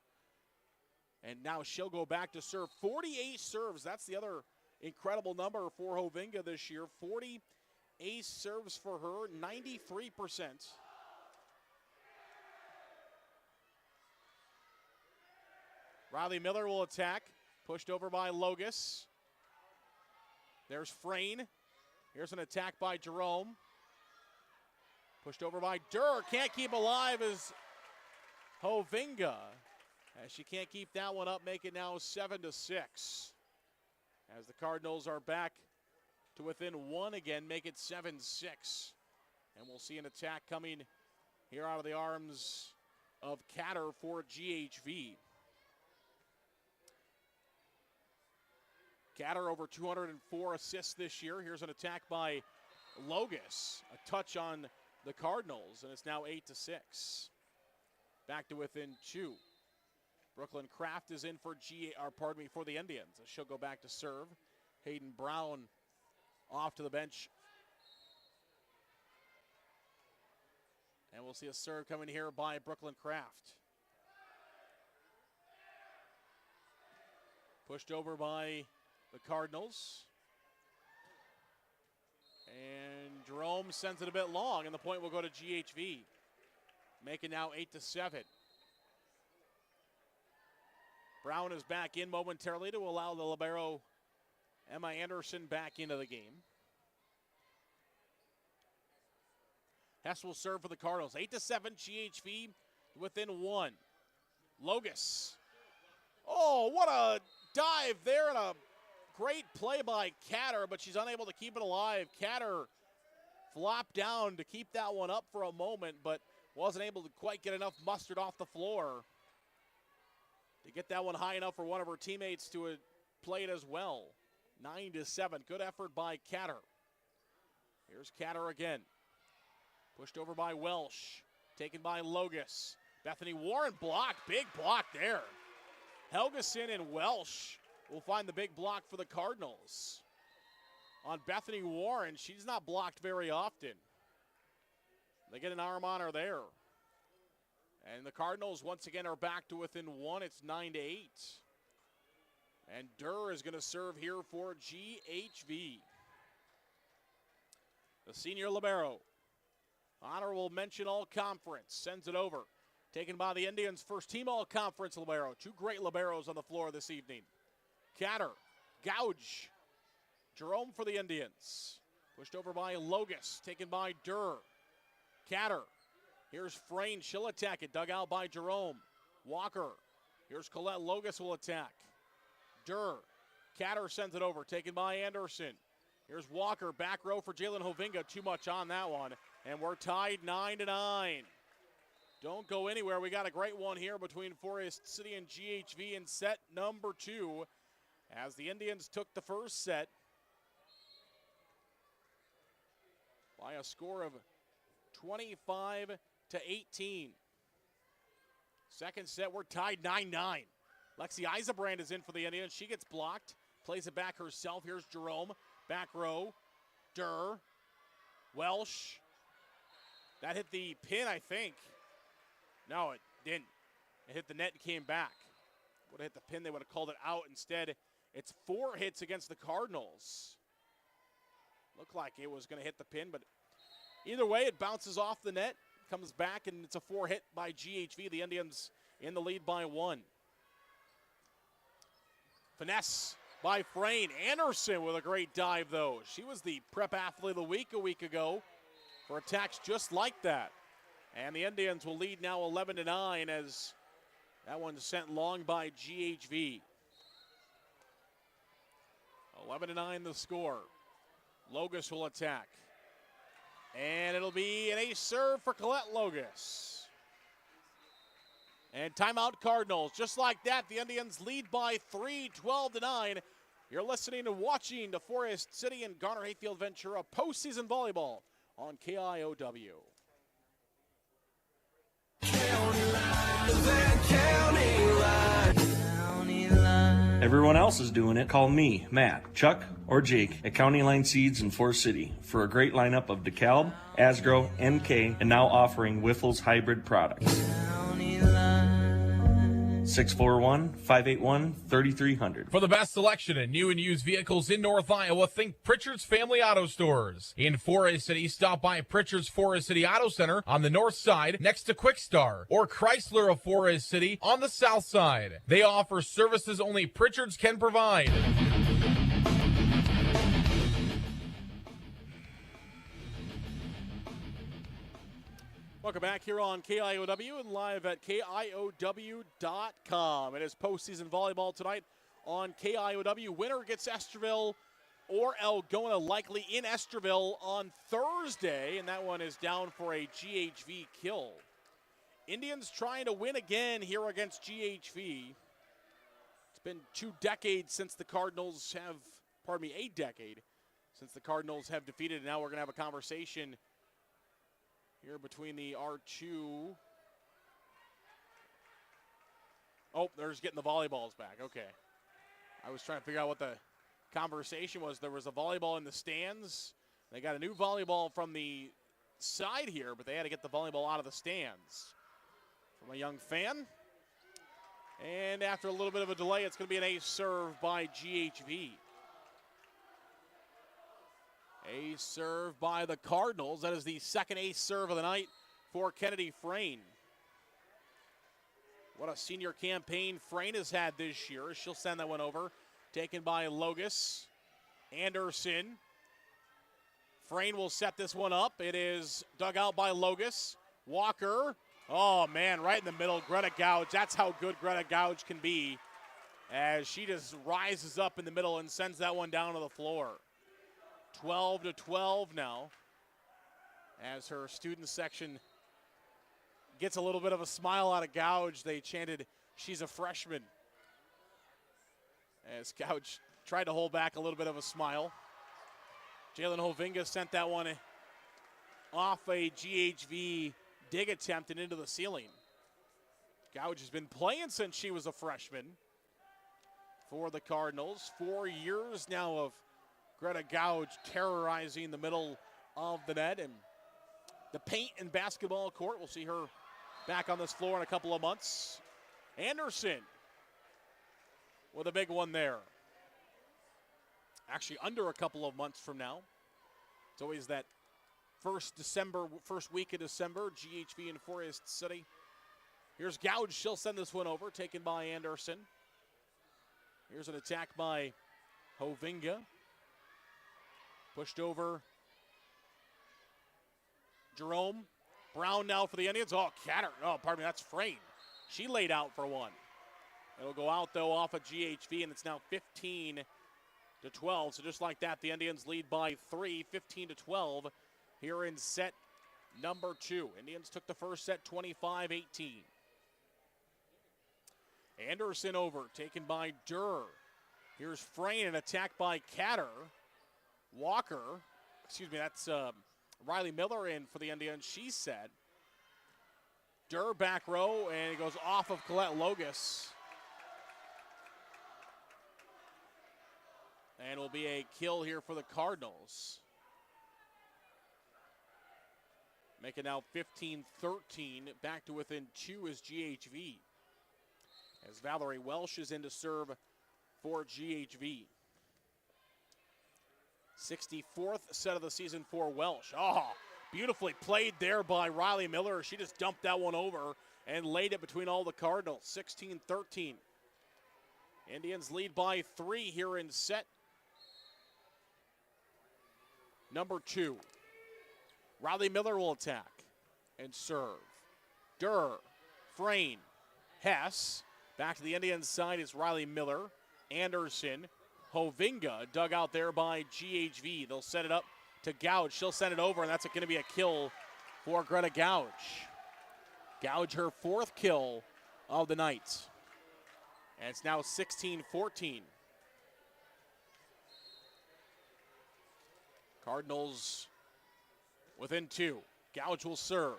And now she'll go back to serve. 48 serves. That's the other incredible number for Hovinga this year. 40 ace serves for her, 93%. Riley Miller will attack. Pushed over by Logus. There's Frayne. Here's an attack by Jerome. Pushed over by Durr. Can't keep alive as Hovinga. As she can't keep that one up, make it now 7-6. as the Cardinals are back to within 1 again, make it 7-6. And we'll see an attack coming here out of the arms of Catter for GHV. Catter over 204 assists this year. Here's an attack by Logus. A touch on the Cardinals, and it's now 8-6. Back to within 2. Brooklyn Kraft is in for for the Indians. She'll go back to serve. Hayden Brown off to the bench. And we'll see a serve coming here by Brooklyn Kraft. Pushed over by the Cardinals. And Jerome sends it a bit long, and the point will go to GHV. Make it now 8-7. Brown is back in momentarily to allow the libero Emma Anderson back into the game. Hess will serve for the Cardinals. 8-7, GHV within 1. Logus. Oh, what a dive there and a great play by Catter, but she's unable to keep it alive. Catter flopped down to keep that one up for a moment, but wasn't able to quite get enough mustard off the floor to get that one high enough for one of her teammates to play it as well. 9-7. Good effort by Catter. Here's Catter again. Pushed over by Welsh. Taken by Logus. Bethany Warren blocked. Big block there. Helgeson and Welsh will find the big block for the Cardinals. On Bethany Warren, she's not blocked very often. They get an arm on her there. And the Cardinals once again are back to within 1. It's 9-8. And Durr is going to serve here for GHV. The senior libero. Honorable mention all conference. Sends it over. Taken by the Indians' first team all conference libero. 2 great liberos on the floor this evening. Catter. Gouge. Jerome for the Indians. Pushed over by Logus. Taken by Durr. Catter. Here's Frayne. She'll attack it. Dug out by Jerome. Walker. Here's Colette. Logus will attack. Durr. Catter sends it over. Taken by Anderson. Here's Walker. Back row for Jalen Hovinga. Too much on that one. And we're tied 9-9. Don't go anywhere. We got a great one here between Forest City and GHV in set number 2. As the Indians took the first set by a score of 25-18. Second set, we're tied 9-9. Lexi Eisenbrand is in for the Indians. She gets blocked, plays it back herself. Here's Jerome, back row. Durr, Welsh. That hit the pin, I think. No, it didn't. It hit the net and came back. Would have hit the pin, they would have called it out. Instead, it's 4 hits against the Cardinals. Looked like it was going to hit the pin, but either way, it bounces off the net, comes back, and it's a 4 hit by GHV. The Indians in the lead by 1. Finesse by Frayne. Anderson with a great dive, though. She was the prep athlete of the week a week ago for attacks just like that. And the Indians will lead now 11-9 as that one's sent long by GHV. 11-9 the score. Logus will attack. And it'll be an ace serve for Colette Logus. And timeout Cardinals. Just like that, the Indians lead by 3, 12-9. You're listening and watching to Forest City and Garner Hayfield Ventura postseason volleyball on KIOW. Everyone else is doing it. Call me, Matt, Chuck, or Jake at County Line Seeds in Forest City for a great lineup of DeKalb, Asgrow, NK, and now offering Wiffles hybrid products. 641-581-3300. For the best selection in new and used vehicles in North Iowa, think Pritchard's Family Auto Stores. In Forest City, stop by Pritchard's Forest City Auto Center on the north side next to Quick Star, or Chrysler of Forest City on the south side. They offer services only Pritchard's can provide. Welcome back here on KIOW and live at KIOW.com. It is postseason volleyball tonight on KIOW. Winner gets Esterville or Algona, likely in Esterville on Thursday, and that one is down for a GHV kill. Indians trying to win again here against GHV. It's been 2 decades since the Cardinals have, a decade since the Cardinals have defeated, and now we're going to have a conversation here between the R2. Oh, they're just getting the volleyballs back. Okay. I was trying to figure out what the conversation was. There was a volleyball in the stands. They got a new volleyball from the side here, but they had to get the volleyball out of the stands from a young fan. And after a little bit of a delay, it's going to be an ace serve by GHV. Ace serve by the Cardinals. That is the second ace serve of the night for Kennedy Frayne. What a senior campaign Frayne has had this year. She'll send that one over. Taken by Logus. Anderson. Frayne will set this one up. It is dug out by Logus. Walker. Oh, man, right in the middle. Greta Gouge. That's how good Greta Gouge can be, as she just rises up in the middle and sends that one down to the floor. 12-12 now, as her student section gets a little bit of a smile out of Gouge. They chanted, "She's a freshman," as Gouge tried to hold back a little bit of a smile. Jalen Hovinga sent that one off a GHV dig attempt and into the ceiling. Gouge has been playing since she was a freshman for the Cardinals. 4 years now of Greta Gouge terrorizing the middle of the net and the paint and basketball court. We'll see her back on this floor in a couple of months. Anderson with a big one there. Actually, under a couple of months from now. It's always that first week of December, GHV and Forest City. Here's Gouge. She'll send this one over, taken by Anderson. Here's an attack by Hovinga. Pushed over. Jerome. Brown now for the Indians. Oh, that's Frayne. She laid out for one. It'll go out, though, off of GHV, and it's now 15-12. So just like that, the Indians lead by 3, 15-12 here in set number 2. Indians took the first set 25-18. Anderson over, taken by Durr. Here's Frayne, an attack by Catter. Walker, that's Riley Miller in for the Indians. She's set. Durr back row, and it goes off of Colette Logus. And will be a kill here for the Cardinals. Make it now 15-13. Back to within 2 is GHV, as Valerie Welsh is in to serve for GHV. 64th set of the season for Welsh. Oh, beautifully played there by Riley Miller. She just dumped that one over and laid it between all the Cardinals. 16-13. Indians lead by 3 here in set number 2. Riley Miller will attack and serve. Durr, Frayne, Hess. Back to the Indians side is Riley Miller. Anderson, Hovinga, dug out there by GHV. They'll set it up to Gouge. She'll send it over, and that's going to be a kill for Greta Gouge. Gouge, her 4th kill of the night. And it's now 16-14. Cardinals within 2. Gouge will serve.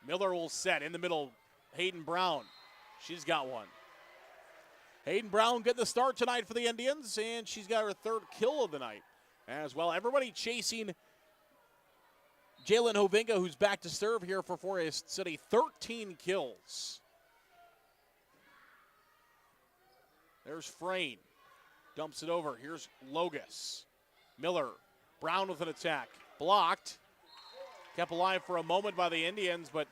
Miller will set in the middle. Hayden Brown. She's got one. Hayden Brown getting the start tonight for the Indians, and she's got her 3rd kill of the night as well. Everybody chasing Jalen Hovinga, who's back to serve here for Forest City. 13 kills. There's Frayne. Dumps it over. Here's Logus. Miller. Brown with an attack. Blocked. Kept alive for a moment by the Indians, but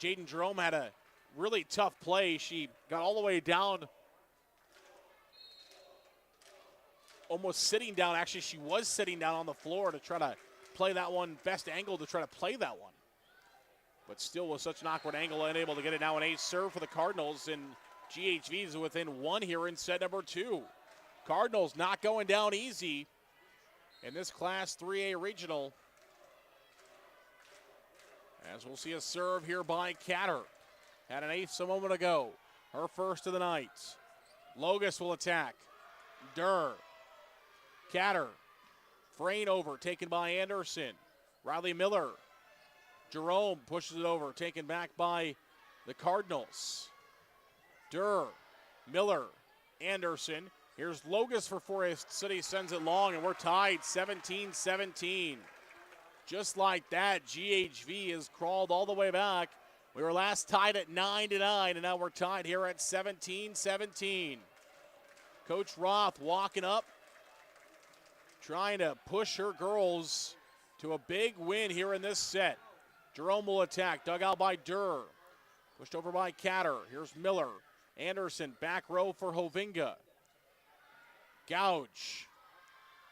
Jaden Jerome had a really tough play. She got all the way down, almost sitting down. Actually, she was sitting down on the floor to try to play that one, best angle to try to play that one. But still with such an awkward angle, unable to get it. Now an ace serve for the Cardinals, and GHV is within 1 here in set number 2. Cardinals not going down easy in this Class 3A regional. As we'll see a serve here by Catter. Had an ace a moment ago. Her first of the night. Logus will attack. Durr. Catter. Frayne over, taken by Anderson. Riley Miller. Jerome pushes it over, taken back by the Cardinals. Durr. Miller. Anderson. Here's Logus for Forest City, sends it long, and we're tied 17-17. Just like that, GHV has crawled all the way back. We were last tied at 9-9, and now we're tied here at 17-17. Coach Roth walking up, trying to push her girls to a big win here in this set. Jerome will attack, dug out by Durr. Pushed over by Catter. Here's Miller. Anderson, back row for Hovinga. Gouge.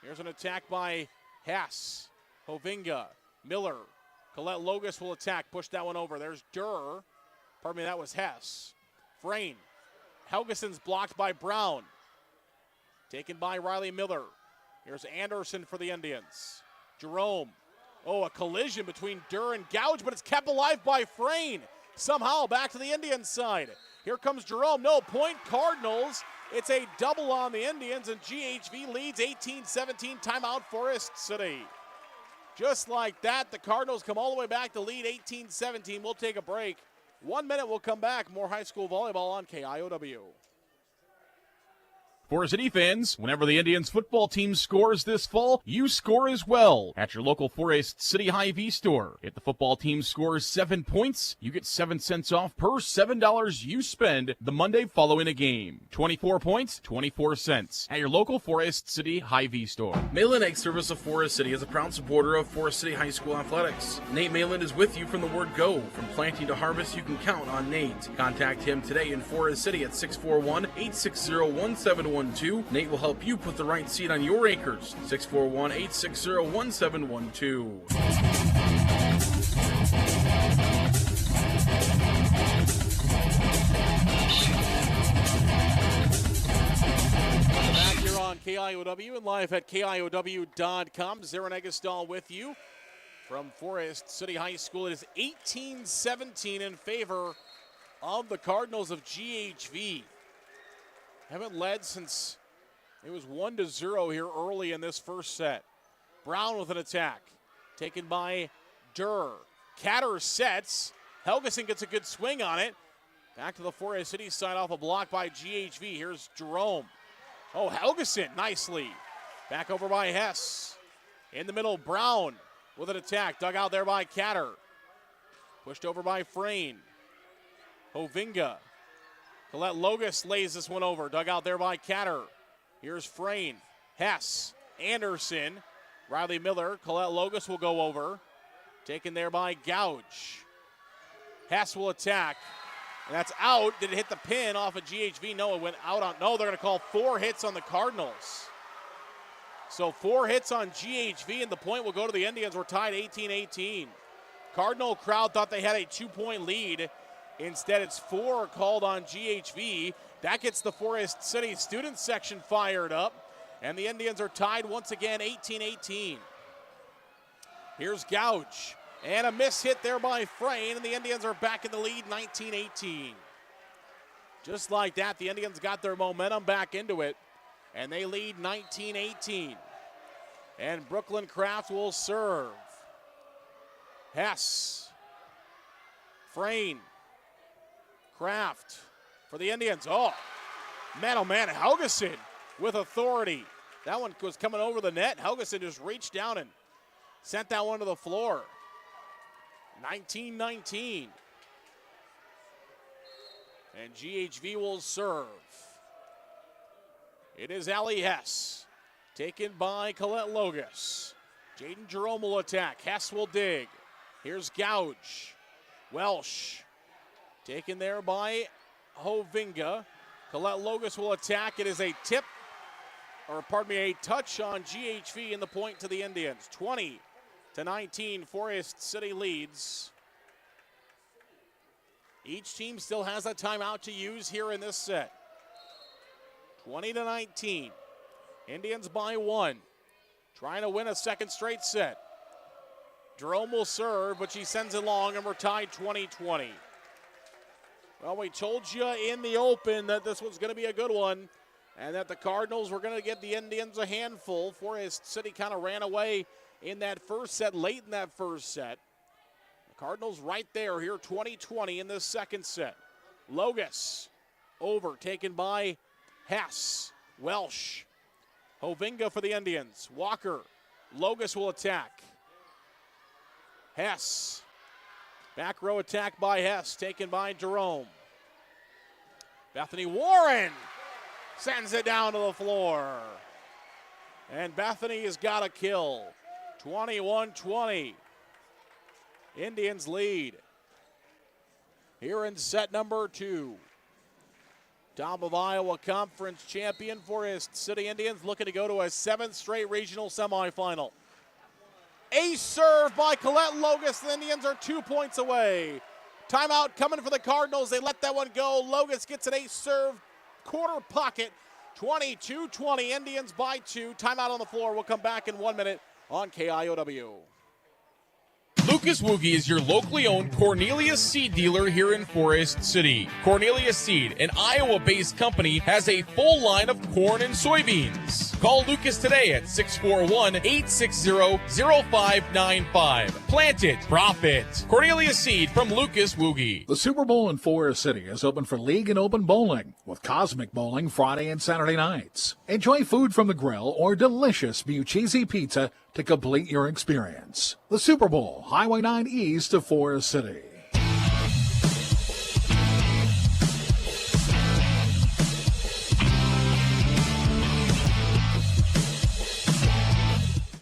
Here's an attack by Hess. Hovinga. Miller. Colette Logus will attack. Push that one over. There's Durr. Pardon me, that was Hess. Frayne. Helgeson's blocked by Brown. Taken by Riley Miller. Here's Anderson for the Indians. Jerome. Oh, a collision between Durr and Gouge, but it's kept alive by Frayne. Somehow back to the Indians side. Here comes Jerome. No point. Cardinals. It's a double on the Indians, and GHV leads 18-17. Timeout, Forest City. Just like that, the Cardinals come all the way back to lead 18-17. We'll take a break. 1 minute, we'll come back. More high school volleyball on KIOW. Forest City fans, whenever the Indians football team scores this fall, you score as well at your local Forest City Hy-Vee store. If the football team scores 7 points, you get 7 cents off per $7 you spend the Monday following a game. 24 points, 24 cents at your local Forest City Hy-Vee store. Malin Egg Service of Forest City is a proud supporter of Forest City High School athletics. Nate Malin is with you from the word go. From planting to harvest, you can count on Nate. Contact him today in Forest City at 641-860-1712. Nate will help you put the right seed on your acres. 641-860-1712. Back here on KIOW and live at KIOW.com. Zarin Egestal with you from Forest City High School. It is 18-17 in favor of the Cardinals of GHV. Haven't led since it was 1-0 here early in this first set. Brown with an attack. Taken by Durr. Catter sets. Helgeson gets a good swing on it. Back to the Forest City side off a block by GHV. Here's Jerome. Oh, Helgeson nicely. Back over by Hess. In the middle, Brown with an attack. Dug out there by Catter. Pushed over by Frayne. Hovinga. Colette Logus lays this one over. Dug out there by Catter. Here's Frayne. Hess. Anderson. Riley Miller. Colette Logus will go over. Taken there by Gouge. Hess will attack. And that's out. Did it hit the pin off of GHV? No, it went out on. No, they're going to call 4 hits on the Cardinals. So 4 hits on GHV, and the point will go to the Indians. We're tied 18-18. Cardinal crowd thought they had a 2-point lead. Instead, it's 4 called on GHV. That gets the Forest City student section fired up. And the Indians are tied once again, 18-18. Here's Gouge. And a miss hit there by Frayne. And the Indians are back in the lead, 19-18. Just like that, the Indians got their momentum back into it. And they lead 19-18. And Brooklyn Kraft will serve. Hess. Frayne. Kraft for the Indians. Oh man, Helgeson with authority. That one was coming over the net. Helgeson just reached down and sent that one to the floor. 19-19. And GHV will serve. It is Allie Hess. Taken by Colette Logus. Jaden Jerome will attack. Hess will dig. Here's Gouge. Welsh. Taken there by Hovinga. Colette Logus will attack. It is a tip, or pardon me, a touch on GHV and the point to the Indians. 20-19, Forest City leads. Each team still has a timeout to use here in this set. 20-19. Indians by 1. Trying to win a second straight set. Jerome will serve, but she sends it long, and we're tied 20-20. Well, we told you in the open that this was going to be a good one and that the Cardinals were going to get the Indians a handful. Forest City kind of ran away in that first set, late in that first set. The Cardinals right there here, 20-20 in this second set. Logus over, taken by Hess. Welsh. Hovinga for the Indians. Walker. Logus will attack. Hess. Back row attack by Hess, taken by Jerome. Bethany Warren sends it down to the floor. And Bethany has got a kill. 21-20. Indians lead. Here in set number 2. Top of Iowa Conference champion Forest City Indians looking to go to a 7th straight regional semifinal. Ace serve by Colette Logus. The Indians are 2 points away. Timeout coming for the Cardinals. They let that one go. Logus gets an ace serve. Quarter pocket. 22-20. Indians by 2. Timeout on the floor. We'll come back in 1 minute on KIOW. Lucas Woogie is your locally owned Cornelius Seed dealer here in Forest City. Cornelius Seed, an Iowa-based company, has a full line of corn and soybeans. Call Lucas today at 641-860-0595. Plant it, profit. Cornelius Seed from Lucas Woogie. The Super Bowl in Forest City is open for league and open bowling, with Cosmic Bowling Friday and Saturday nights. Enjoy food from the grill or delicious Bucchese pizza to complete your experience. The Super Bowl, Highway 9 east of Forest City.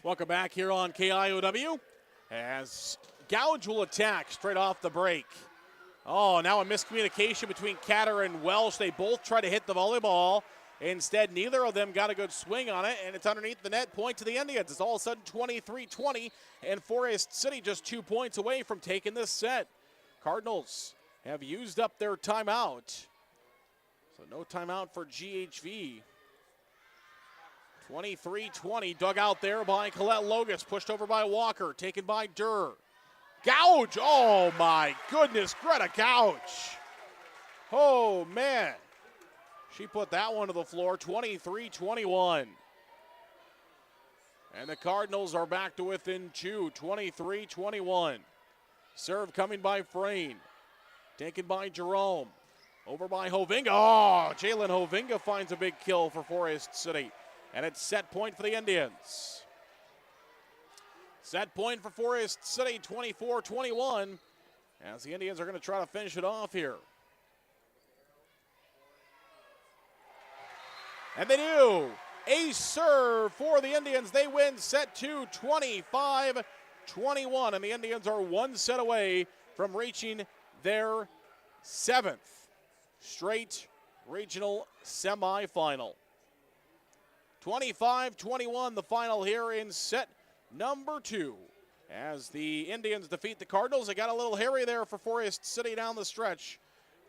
Welcome back here on KIOW as Gouge will attack straight off the break. Oh, now a miscommunication between Catter and Welsh. They both try to hit the volleyball. Instead, neither of them got a good swing on it, and it's underneath the net. Point to the Indians. It's all of a sudden 23-20, and Forest City just 2 points away from taking this set. Cardinals have used up their timeout. So no timeout for GHV. 23-20, dug out there by Colette Logus, pushed over by Walker, taken by Durr. Gouge, oh my goodness, Greta Gouge. Oh man. She put that one to the floor, 23-21. And the Cardinals are back to within 2, 23-21. Serve coming by Frayne. Taken by Jerome. Over by Hovinga. Oh, Jalen Hovinga finds a big kill for Forest City. And it's set point for the Indians. Set point for Forest City, 24-21. As the Indians are going to try to finish it off here. And they do. Ace serve for the Indians. They win set 2, 25-21. And the Indians are one set away from reaching their 7th straight regional semifinal. 25-21, the final here in set number 2. As the Indians defeat the Cardinals, it got a little hairy there for Forest City down the stretch.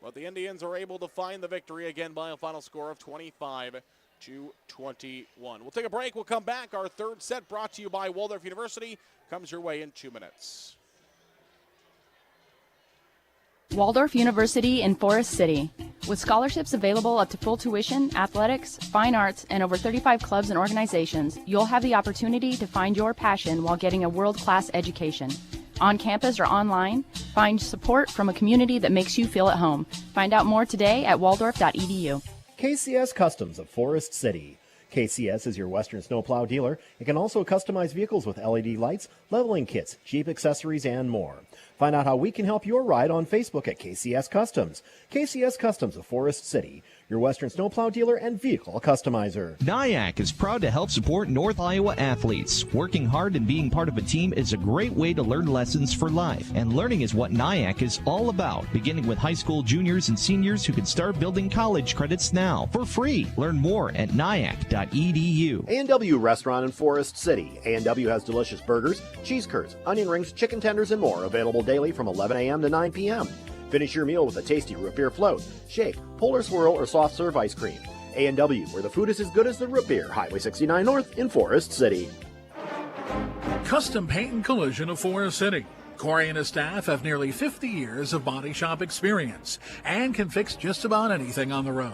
But the Indians are able to find the victory again by a final score of 25-21. We'll take a break. We'll come back. Our third set brought to you by Waldorf University comes your way in 2 minutes. Waldorf University in Forest City. With scholarships available up to full tuition, athletics, fine arts, and over 35 clubs and organizations, you'll have the opportunity to find your passion while getting a world-class education. On campus or online, find support from a community that makes you feel at home. Find out more today at waldorf.edu. KCS Customs of Forest City. KCS is your Western snowplow dealer. It can also customize vehicles with LED lights, leveling kits, Jeep accessories, and more. Find out how we can help your ride on Facebook at KCS Customs. KCS Customs of Forest City, your Western snowplow dealer and vehicle customizer. NIAC is proud to help support North Iowa athletes. Working hard and being part of a team is a great way to learn lessons for life, and learning is what NIAC is all about, beginning with high school juniors and seniors who can start building college credits now for free. Learn more at niac.edu. A&W Restaurant in Forest City. A&W has delicious burgers, cheese curds, onion rings, chicken tenders, and more available daily from 11 a.m. to 9 p.m. Finish your meal with a tasty root beer float, shake, polar swirl, or soft serve ice cream. A&W, where the food is as good as the root beer. Highway 69 North in Forest City. Custom Paint and Collision of Forest City. Corey and his staff have nearly 50 years of body shop experience and can fix just about anything on the road.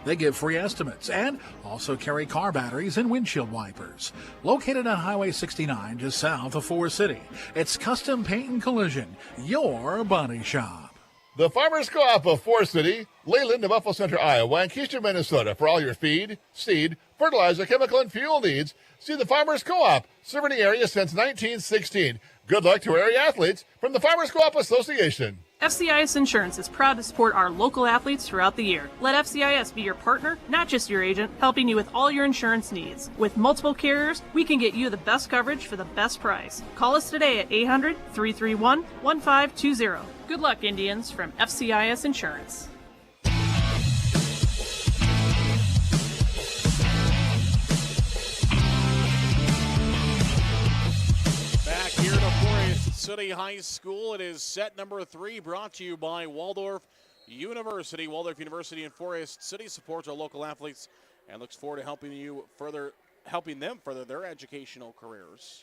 They give free estimates and also carry car batteries and windshield wipers. Located on Highway 69 just south of Forest City, it's Custom Paint and Collision, your body shop. The Farmers Co-op of Forest City, Leyland, Buffalo Center, Iowa, and Keystone, Minnesota. For all your feed, seed, fertilizer, chemical, and fuel needs, see the Farmers Co-op, serving the area since 1916. Good luck to our area athletes from the Farmers Co-op Association. FCIS Insurance is proud to support our local athletes throughout the year. Let FCIS be your partner, not just your agent, helping you with all your insurance needs. With multiple carriers, we can get you the best coverage for the best price. Call us today at 800-331-1520. Good luck, Indians, from FCIS Insurance. Back here to Forest City High School. It is set number 3, brought to you by Waldorf University. Waldorf University in Forest City supports our local athletes and looks forward to helping them further their educational careers.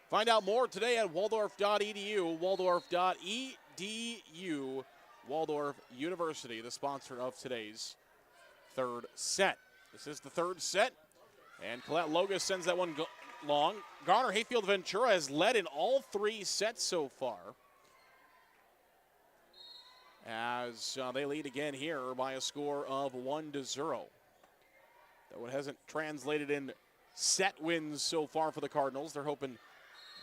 Find out more today at waldorf.edu, waldorf.edu, Waldorf University, the sponsor of today's third set. This is the third set, and Colette Logus sends that one long. Garner Hayfield Ventura has led in all 3 sets so far, as they lead again here by a score of 1-0. Though it hasn't translated in set wins so far for the Cardinals. They're hoping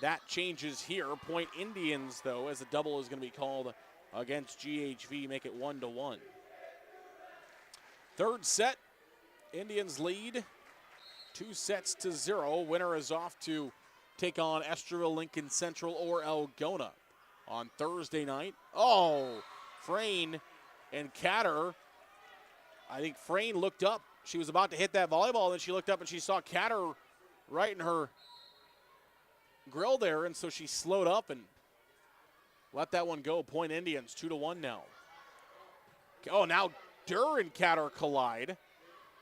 that changes here. Point Indians, though, as a double is going to be called against GHV, make it 1-1. Third set, Indians lead 2-0. Winner is off to take on Esterville, Lincoln Central, or Algona on Thursday night. Oh, Frayne and Catter. I think Frayne looked up. She was about to hit that volleyball, and then she looked up and she saw Catter right in her grill there, and so she slowed up and let that one go. Point Indians, 2-1 now. Oh, now Durr and Catter collide.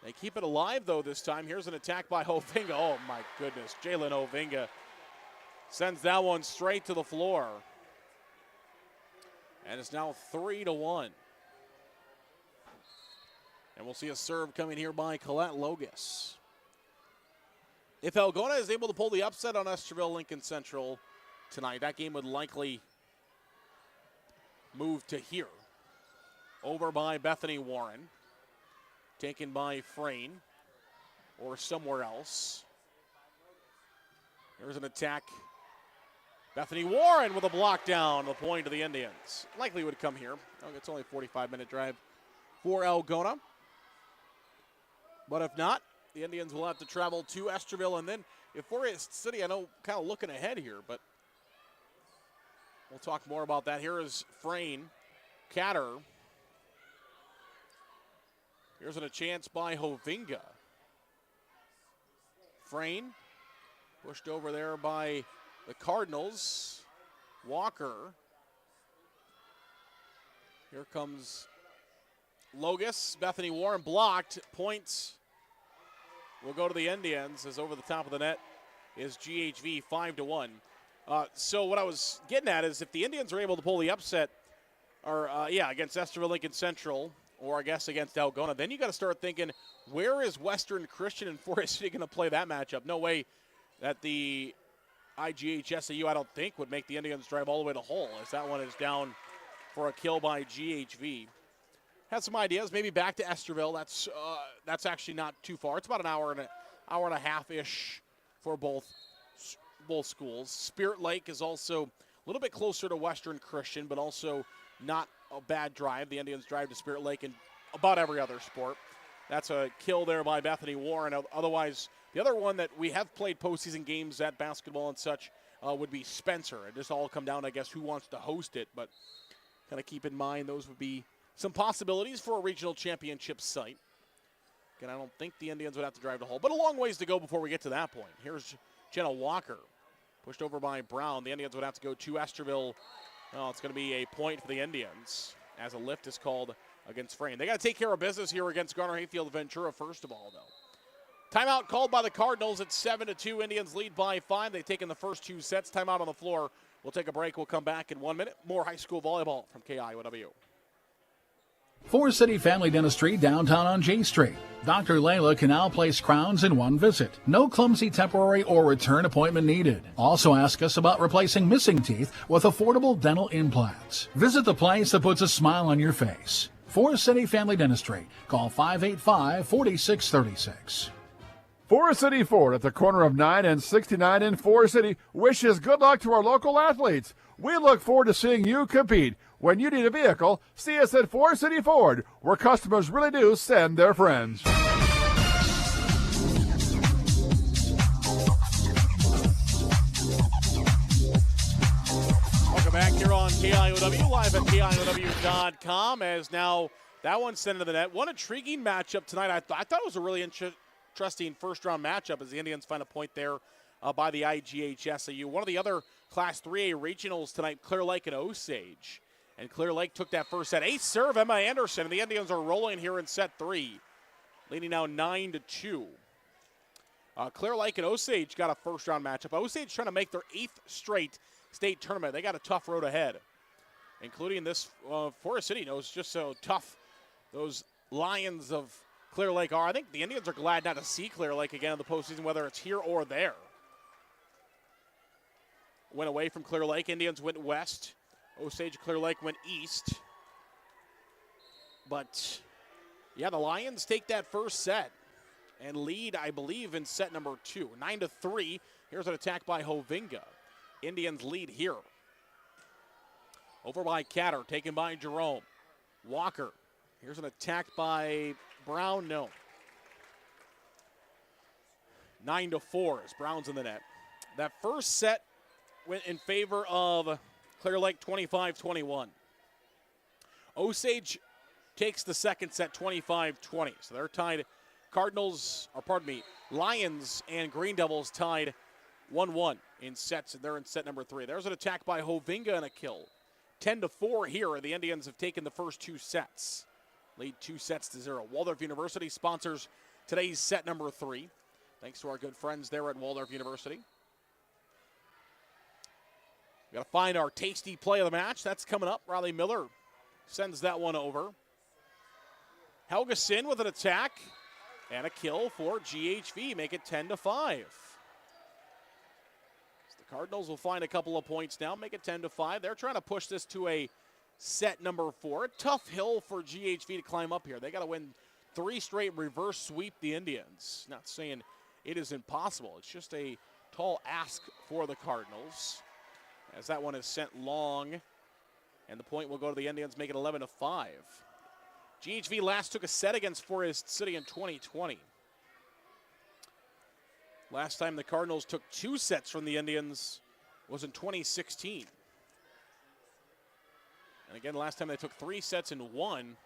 They keep it alive, though, this time. Here's an attack by Hovinga. Oh, my goodness. Jalen Hovinga sends that one straight to the floor. And it's now 3-1. And we'll see a serve coming here by Colette Logus. If Algona is able to pull the upset on Esterville Lincoln Central tonight, that game would likely move to here. Over by Bethany Warren. Taken by Frayne or somewhere else. There's an attack. Bethany Warren with a block down the point of the Indians. Likely would come here. Oh, it's only a 45-minute drive for Algona. But if not, the Indians will have to travel to Esterville. And then if Forest City, I know, kind of looking ahead here, but we'll talk more about that. Here is Frayne. Catter. Here's a chance by Hovinga. Frayne pushed over there by the Cardinals. Walker. Here comes Logus. Bethany Warren blocked. Points will go to the Indians as over the top of the net is GHV 5-1. So what I was getting at is if the Indians are able to pull the upset, or against Esterville Lincoln Central, or I guess against Algona, then you got to start thinking, where is Western Christian and Forest City going to play that matchup? No way that the IGHSAU, I don't think, would make the Indians drive all the way to Hull, as that one is down for a kill by GHV. Had some ideas, maybe back to Esterville. That's actually not too far. It's about an hour and a half-ish for both schools. Spirit Lake is also a little bit closer to Western Christian, but also not a bad drive. The Indians drive to Spirit Lake in about every other sport. That's a kill there by Bethany Warren. Otherwise, the other one that we have played postseason games at basketball and such would be Spencer. It just all come down, I guess, who wants to host it. But kind of keep in mind those would be some possibilities for a regional championship site. Again, I don't think the Indians would have to drive to Hull, but a long ways to go before we get to that point. Here's Jenna Walker, pushed over by Brown. The Indians would have to go to Esterville Well, it's going to be a point for the Indians as a lift is called against Frayne. They got to take care of business here against Garner Hayfield Ventura first of all, though. Timeout called by the Cardinals. It's 7-2. Indians lead by 5. They've taken the first 2 sets. Timeout on the floor. We'll take a break. We'll come back in 1 minute. More high school volleyball from KIOW. Forest City Family Dentistry downtown on J Street. Dr. Layla can now place crowns in one visit. No clumsy temporary or return appointment needed. Also ask us about replacing missing teeth with affordable dental implants. Visit the place that puts a smile on your face. Forest City Family Dentistry. Call 585-4636. Forest City Ford at the corner of 9 and 69 in Forest City wishes good luck to our local athletes. We look forward to seeing you compete. When you need a vehicle, see us at Forest City Ford, where customers really do send their friends. Welcome back here on KIOW, live at KIOW.com, as now that one's sent into the net. One intriguing matchup tonight. I thought it was a really interesting first-round matchup as the Indians find a point there by the IGHSAU. One of the other Class 3A regionals tonight, Clear Lake and Osage. And Clear Lake took that first set. Ace serve, Emma Anderson, and the Indians are rolling here in set 3, leading now 9-2. Clear Lake and Osage got a first-round matchup. Osage trying to make their 8th straight state tournament. They got a tough road ahead, including this Forest City knows just so tough those Lions of Clear Lake are. I think the Indians are glad not to see Clear Lake again in the postseason, whether it's here or there. Went away from Clear Lake. Indians went west. Osage Clear Lake went east. But, yeah, the Lions take that first set and lead, I believe, in set number 2. 9-3. Here's an attack by Hovinga. Indians lead here. Over by Catter, taken by Jerome. Walker. Here's an attack by Brown. No. 9-4 as Brown's in the net. That first set went in favor of Clear Lake 25-21. Osage takes the second set 25-20. So they're tied. Lions and Green Devils tied 1-1 in sets. They're in set number 3. There's an attack by Hovinga and a kill. 10-4 here. The Indians have taken the first 2 sets. Lead 2-0. Waldorf University sponsors today's set number 3. Thanks to our good friends there at Waldorf University. We got to find our tasty play of the match. That's coming up. Riley Miller sends that one over. Helgeson with an attack and a kill for GHV. Make it 10-5. The Cardinals will find a couple of points now. Make it 10-5. They're trying to push this to a set number 4. A tough hill for GHV to climb up here. They got to win 3 straight, reverse sweep the Indians. Not saying it is impossible. It's just a tall ask for the Cardinals, as that one is sent long, and the point will go to the Indians, make it 11-5. GHV last took a set against Forest City in 2020. Last time the Cardinals took 2 sets from the Indians was in 2016. And again, last time they took 3 sets in 1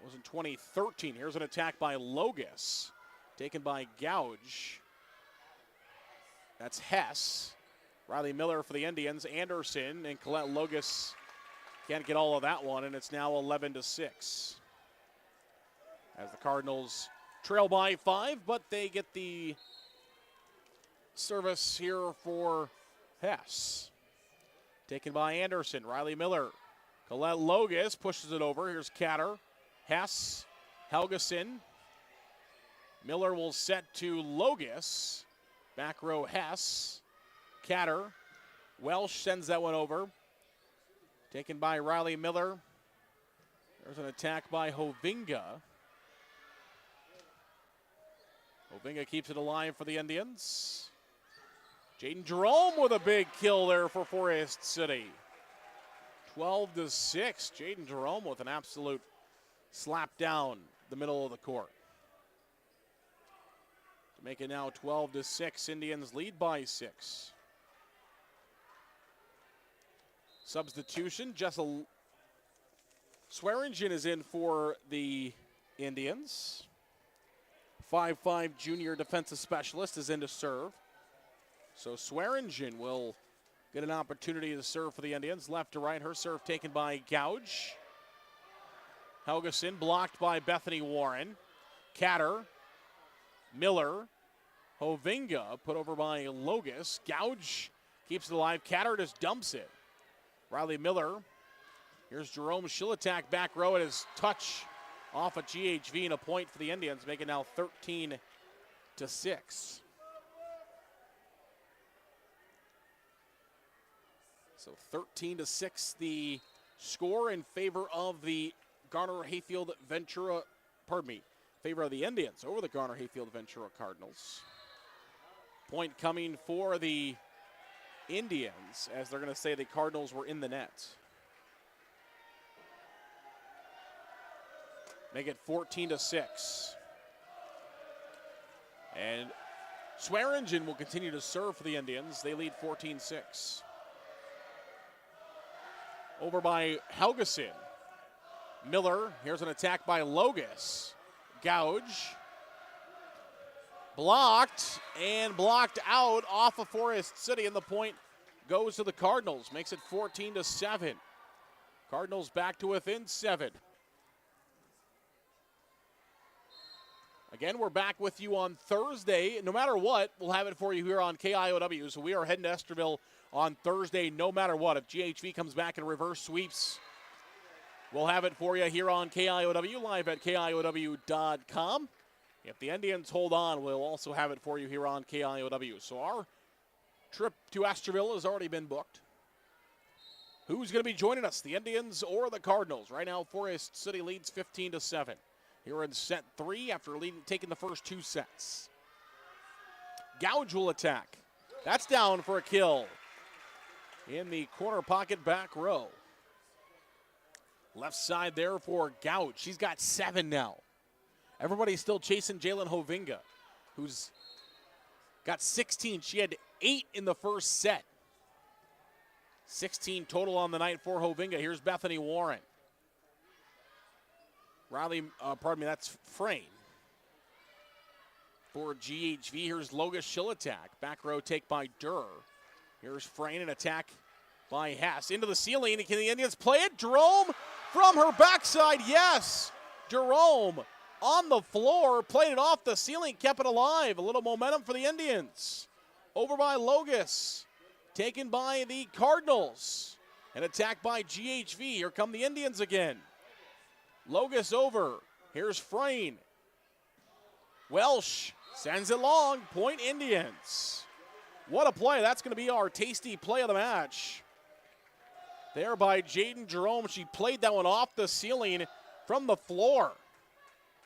was in 2013. Here's an attack by Logus, taken by Gouge. That's Hess. Riley Miller for the Indians. Anderson and Colette Logus can't get all of that one, and it's now 11-6. As the Cardinals trail by 5, but they get the service here for Hess. Taken by Anderson. Riley Miller. Colette Logus pushes it over. Here's Catter. Hess. Helgeson. Miller will set to Logus. Back row Hess. Catter. Welsh sends that one over. Taken by Riley Miller. There's an attack by Hovinga. Hovinga keeps it alive for the Indians. Jaden Jerome with a big kill there for Forest City. 12-6. Jaden Jerome with an absolute slap down the middle of the court. To make it now 12-6. Indians lead by 6. Substitution, Jessel Swearingen is in for the Indians. 5'5" junior defensive specialist is in to serve. So Swearingen will get an opportunity to serve for the Indians. Left to right, her serve taken by Gouge. Helgeson blocked by Bethany Warren. Catter, Miller, Hovinga put over by Logus. Gouge keeps it alive. Catter just dumps it. Riley Miller. Here's Jerome Shillatak back row at his touch off of GHV and a point for the Indians, make it now 13-6. So 13-6 the score in favor of the Garner-Hayfield Ventura, favor of the Indians over the Garner-Hayfield Ventura Cardinals. Point coming for the Indians, as they're going to say the Cardinals were in the net. Make it 14-6. And Swearingen will continue to serve for the Indians. They lead 14-6. Over by Helgeson. Miller, here's an attack by Logus. Gouge. Blocked and blocked out off of Forest City, and the point goes to the Cardinals. Makes it 14-7. Cardinals back to within 7. Again, we're back with you on Thursday. No matter what, we'll have it for you here on KIOW. So we are heading to Esterville on Thursday no matter what. If GHV comes back and reverse sweeps, we'll have it for you here on KIOW, live at KIOW.com. If the Indians hold on, we'll also have it for you here on KIOW. So our trip to Esterville has already been booked. Who's going to be joining us, the Indians or the Cardinals? Right now, Forest City leads 15-7. Here in set 3 after taking the first 2 sets. Gouge will attack. That's down for a kill in the corner pocket back row. Left side there for Gouge. She's got 7 now. Everybody's still chasing Jalen Hovinga, who's got 16. She had 8 in the first set. 16 total on the night for Hovinga. Here's Bethany Warren. That's Frayne. For GHV, here's Logus Shillatak. Back row take by Durr. Here's Frayne, an attack by Hess. Into the ceiling, can the Indians play it? Jerome from her backside, yes! Jerome on the floor, played it off the ceiling, kept it alive. A little momentum for the Indians. Over by Logus, taken by the Cardinals. An attack by GHV, here come the Indians again. Logus over. Here's Frayne. Welsh sends it long. Point Indians. What a play. That's going to be our tasty play of the match. There by Jaden Jerome. She played that one off the ceiling from the floor.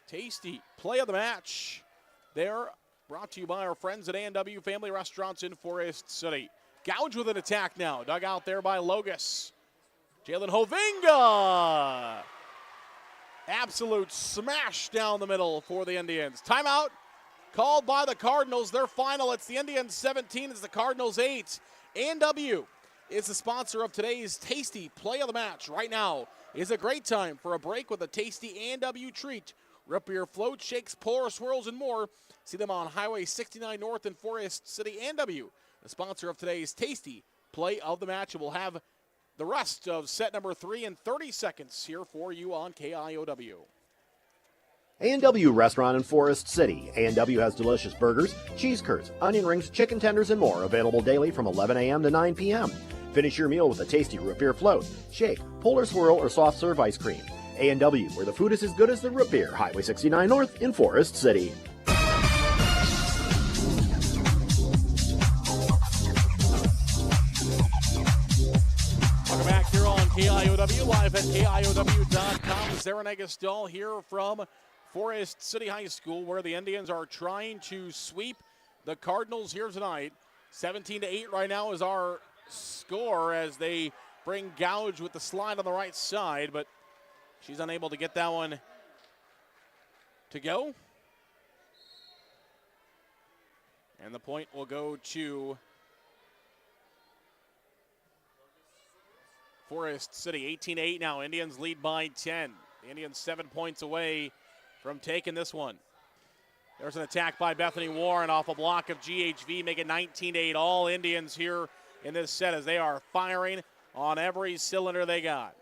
Tasty play of the match. There, brought to you by our friends at A&W Family Restaurants in Forest City. Gouge with an attack now. Dug out there by Logus. Jalen Hovinga. Absolute smash down the middle for the Indians. Timeout called by the Cardinals. Their final, it's the Indians 17, it's the Cardinals 8. A&W is the sponsor of today's tasty play of the match. Right now is a great time for a break with a tasty A&W treat. Root beer float, shakes, polar swirls, and more. See them on Highway 69 North in Forest City. A&W, the sponsor of today's tasty play of the match. And we'll have the rest of set number 3 in 30 seconds here for you on KIOW. A&W Restaurant in Forest City. A&W has delicious burgers, cheese curds, onion rings, chicken tenders, and more available daily from 11 a.m. to 9 p.m. Finish your meal with a tasty root beer float, shake, polar swirl, or soft serve ice cream. A&W, where the food is as good as the root beer. Highway 69 North in Forest City. Welcome back here on KIOW, live at KIOW.com. Sarah Negastal here from Forest City High School, where the Indians are trying to sweep the Cardinals here tonight. 17-8 right now is our score as they bring Gouge with the slide on the right side, but she's unable to get that one to go. And the point will go to Forest City. 18-8 now. Indians lead by 10. The Indians 7 points away from taking this one. There's an attack by Bethany Warren off a block of GHV, make it 19-8. All Indians here in this set as they are firing on every cylinder they got.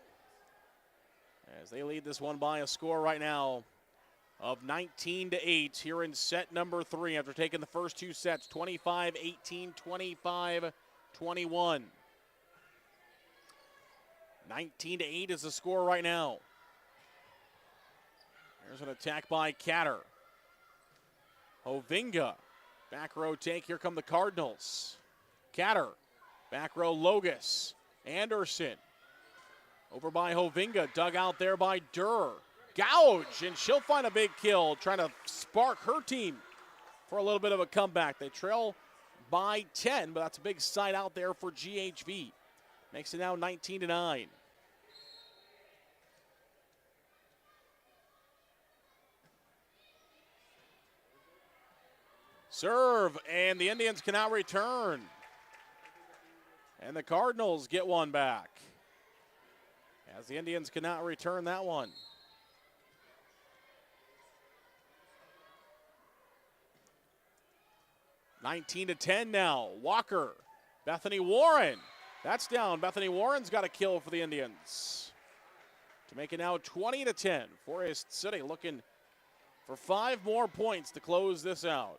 As they lead this one by a score right now of 19-8 here in set number 3 after taking the first 2 sets, 25-18, 25-21. 19-8 is the score right now. There's an attack by Catter. Hovinga, back row take, here come the Cardinals. Catter, back row Logus. Anderson, over by Hovinga, dug out there by Durr. Gouge, and she'll find a big kill, trying to spark her team for a little bit of a comeback. They trail by 10, but that's a big side out there for GHV. Makes it now 19-9. Serve, and the Indians cannot return. And the Cardinals get one back, as the Indians cannot return that one. (19-10) now. Walker, Bethany Warren. That's down. Bethany Warren's got a kill for the Indians to make it now 20-10. Forest City looking for 5 more points to close this out.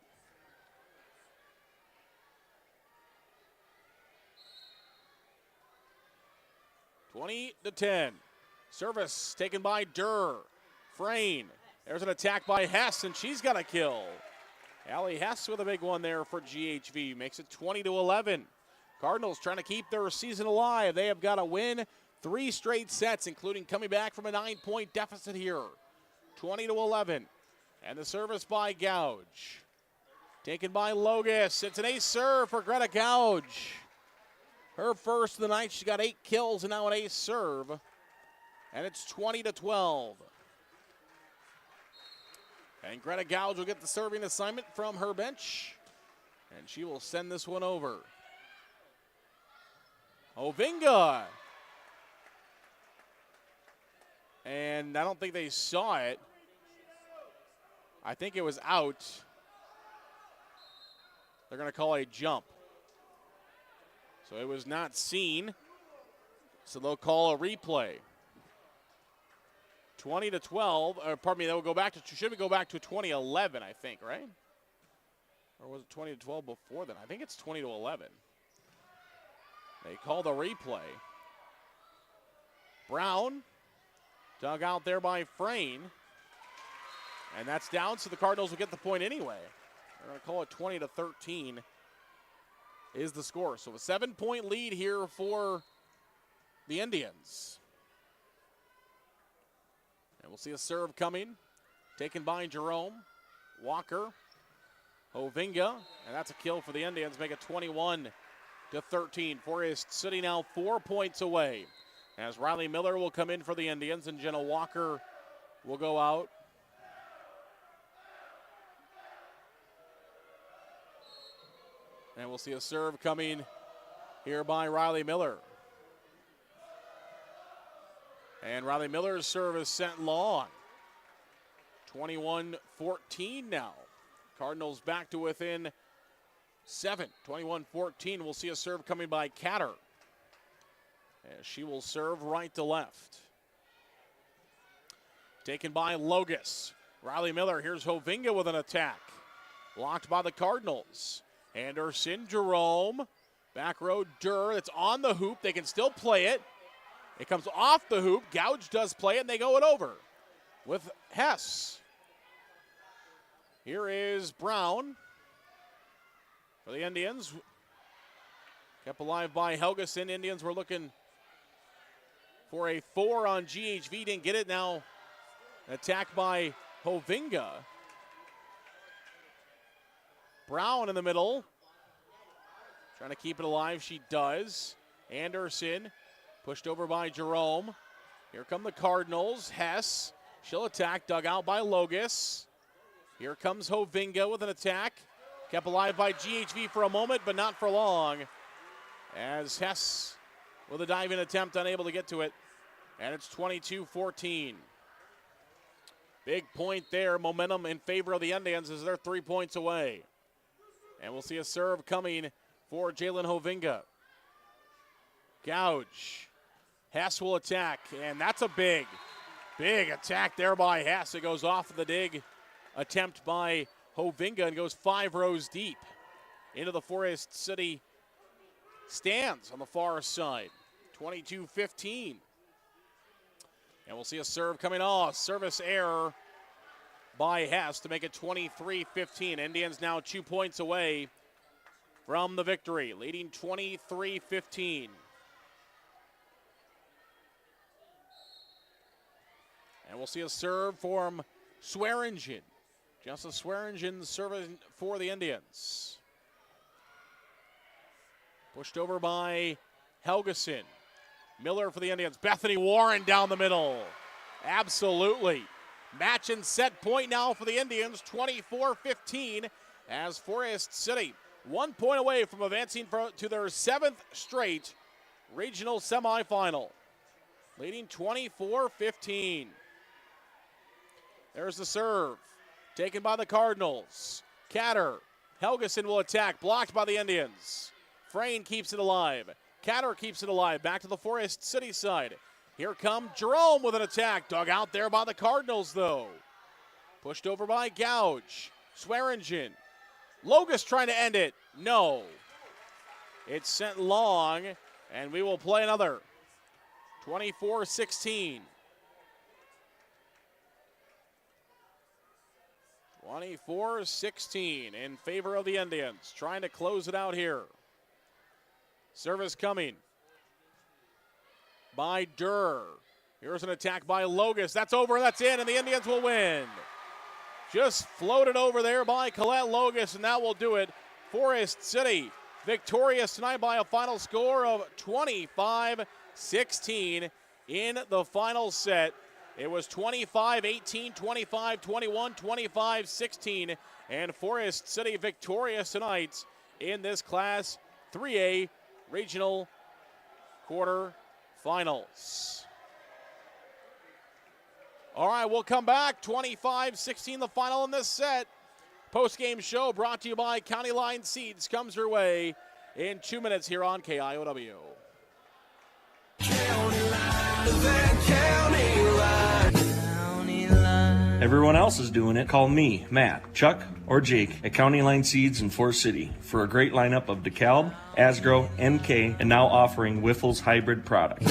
(20-10). Service taken by Durr. Frayne. There's an attack by Hess, and she's got a kill. Allie Hess with a big one there for GHV. Makes it 20-11. Cardinals trying to keep their season alive. They have got to win 3 straight sets, including coming back from a 9-point deficit here. 20-11. And the service by Gouge. Taken by Logus. It's an ace serve for Greta Gouge. Her first of the night. She got 8 kills and now an ace serve. And it's 20-12. And Greta Gouge will get the serving assignment from her bench. And she will send this one over. Hovinga. And I don't think they saw it. I think it was out. They're going to call a jump. So it was not seen. So they'll call a replay. 20-12, or pardon me, they'll go back to, should we go back to 2011, I think, right? Or was it 20-12 before then? I think it's 20-11. They call the replay. Brown, dug out there by Frayne. And that's down, so the Cardinals will get the point anyway. They're going to call it 20-13 is the score. So a 7-point lead here for the Indians. And we'll see a serve coming, taken by Jerome. Walker, Hovinga, and that's a kill for the Indians. Make it 21-13. Forest City now 4 points away. As Riley Miller will come in for the Indians and Jenna Walker will go out. And we'll see a serve coming here by Riley Miller. And Riley Miller's serve is sent long. 21-14 now. Cardinals back to within 7. 21-14. We'll see a serve coming by Catter. As she will serve right to left. Taken by Logus. Riley Miller, here's Hovinga with an attack. Blocked by the Cardinals. Anderson, Jerome. Back row, Durr. It's on the hoop. They can still play it. It comes off the hoop. Gouge does play it, and they go it over with Hess. Here is Brown for the Indians. Kept alive by Helgeson. Indians were looking for a 4 on GHV. Didn't get it. Now attack by Hovinga. Brown in the middle. Trying to keep it alive. She does. Anderson pushed over by Jerome. Here come the Cardinals. Hess. She'll attack. Dug out by Logus. Here comes Hovinga with an attack. Kept alive by GHV for a moment, but not for long. As Hess with a diving attempt, unable to get to it. And it's 22-14. Big point there. Momentum in favor of the Indians as they're 3 points away. And we'll see a serve coming for Jalen Hovinga. Gouge. Hess will attack, and that's a big attack there by Hess. It goes off of the dig attempt by Hovinga and goes 5 rows deep into the Forest City stands on the far side. 22-15. And we'll see a serve coming off. Service error by Hess to make it 23-15. Indians now 2 points away from the victory, leading 23-15. And we'll see a serve from Swearingen. Justin Swearingen serving for the Indians. Pushed over by Helgeson. Miller for the Indians. Bethany Warren down the middle. Absolutely. Match and set point now for the Indians. 24-15 as Forest City 1 point away from advancing to their 7th straight regional semifinal. Leading 24-15. There's the serve. Taken by the Cardinals. Catter. Helgeson will attack. Blocked by the Indians. Frayne keeps it alive. Catter keeps it alive. Back to the Forest City side. Here come Jerome with an attack. Dug out there by the Cardinals, though. Pushed over by Gouge. Swearingen. Logus trying to end it. No. It's sent long, and we will play another. 24-16. 24-16 in favor of the Indians. Trying to close it out here. Service coming by Durr. Here's an attack by Logus. That's over, that's in, and the Indians will win. Just floated over there by Colette Logus, and that will do it. Forest City victorious tonight by a final score of 25-16 in the final set. It was 25-18, 25-21, 25-16, and Forest City victorious tonight in this Class 3A Regional Quarterfinals. All right, we'll come back. 25-16 the final in this set. Post-game show brought to you by County Line Seeds comes your way in 2 minutes here on KIOW. Everyone else is doing it. Call me, Matt, Chuck, or Jake at County Line Seeds in Forest City for a great lineup of DeKalb, Asgrow, NK, and now offering Wiffles hybrid products.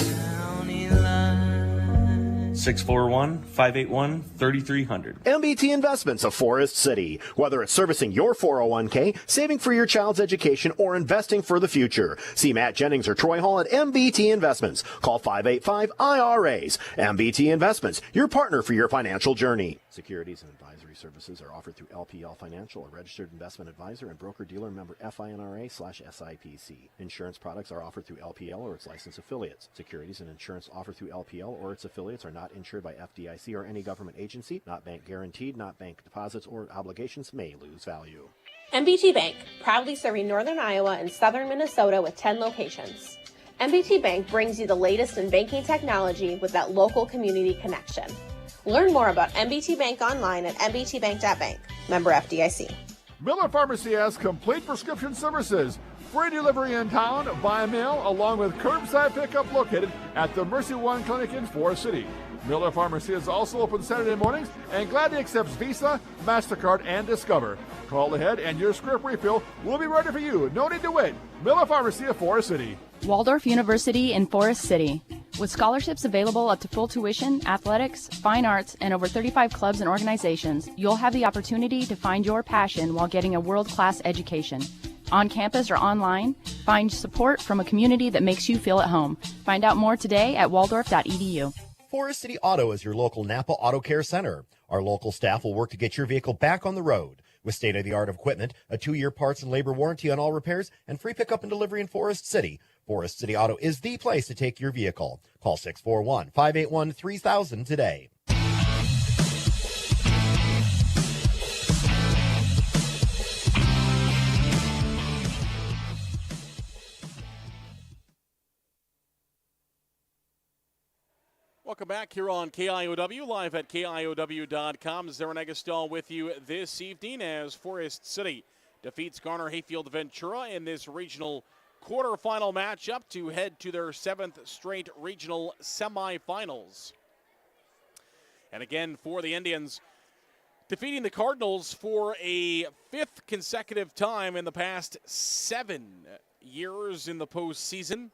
641-581-3300. MBT Investments of Forest City. Whether it's servicing your 401k, saving for your child's education, or investing for the future. See Matt Jennings or Troy Hall at MBT Investments. Call 585-IRAs. MBT Investments, your partner for your financial journey. Securities and advisory services are offered through LPL Financial, a registered investment advisor and broker-dealer member FINRA/SIPC. Insurance products are offered through LPL or its licensed affiliates. Securities and insurance offered through LPL or its affiliates are not insured by FDIC or any government agency, not bank guaranteed, not bank deposits or obligations may lose value. MBT Bank, proudly serving northern Iowa and southern Minnesota with 10 locations. MBT Bank brings you the latest in banking technology with that local community connection. Learn more about MBT Bank online at mbtbank.bank. Member FDIC. Miller Pharmacy has complete prescription services. Free delivery in town, by mail, along with curbside pickup located at the Mercy One Clinic in Forest City. Miller Pharmacy is also open Saturday mornings and gladly accepts Visa, MasterCard, and Discover. Call ahead and your script refill will be ready for you. No need to wait. Miller Pharmacy of Forest City. Waldorf University in Forest City. With scholarships available up to full tuition, athletics, fine arts, and over 35 clubs and organizations, you'll have the opportunity to find your passion while getting a world-class education. On campus or online, find support from a community that makes you feel at home. Find out more today at waldorf.edu. Forest City Auto is your local Napa Auto Care Center. Our local staff will work to get your vehicle back on the road. With state-of-the-art equipment, a 2-year parts and labor warranty on all repairs, and free pickup and delivery in Forest City, Forest City Auto is the place to take your vehicle. Call 641-581-3000 today. Welcome back here on KIOW, live at KIOW.com. Zarin Eggestal with you this evening as Forest City defeats Garner Hayfield Ventura in this regional quarterfinal matchup to head to their 7th straight regional semifinals. And again, for the Indians, defeating the Cardinals for a 5th consecutive time in the past 7 years in the postseason,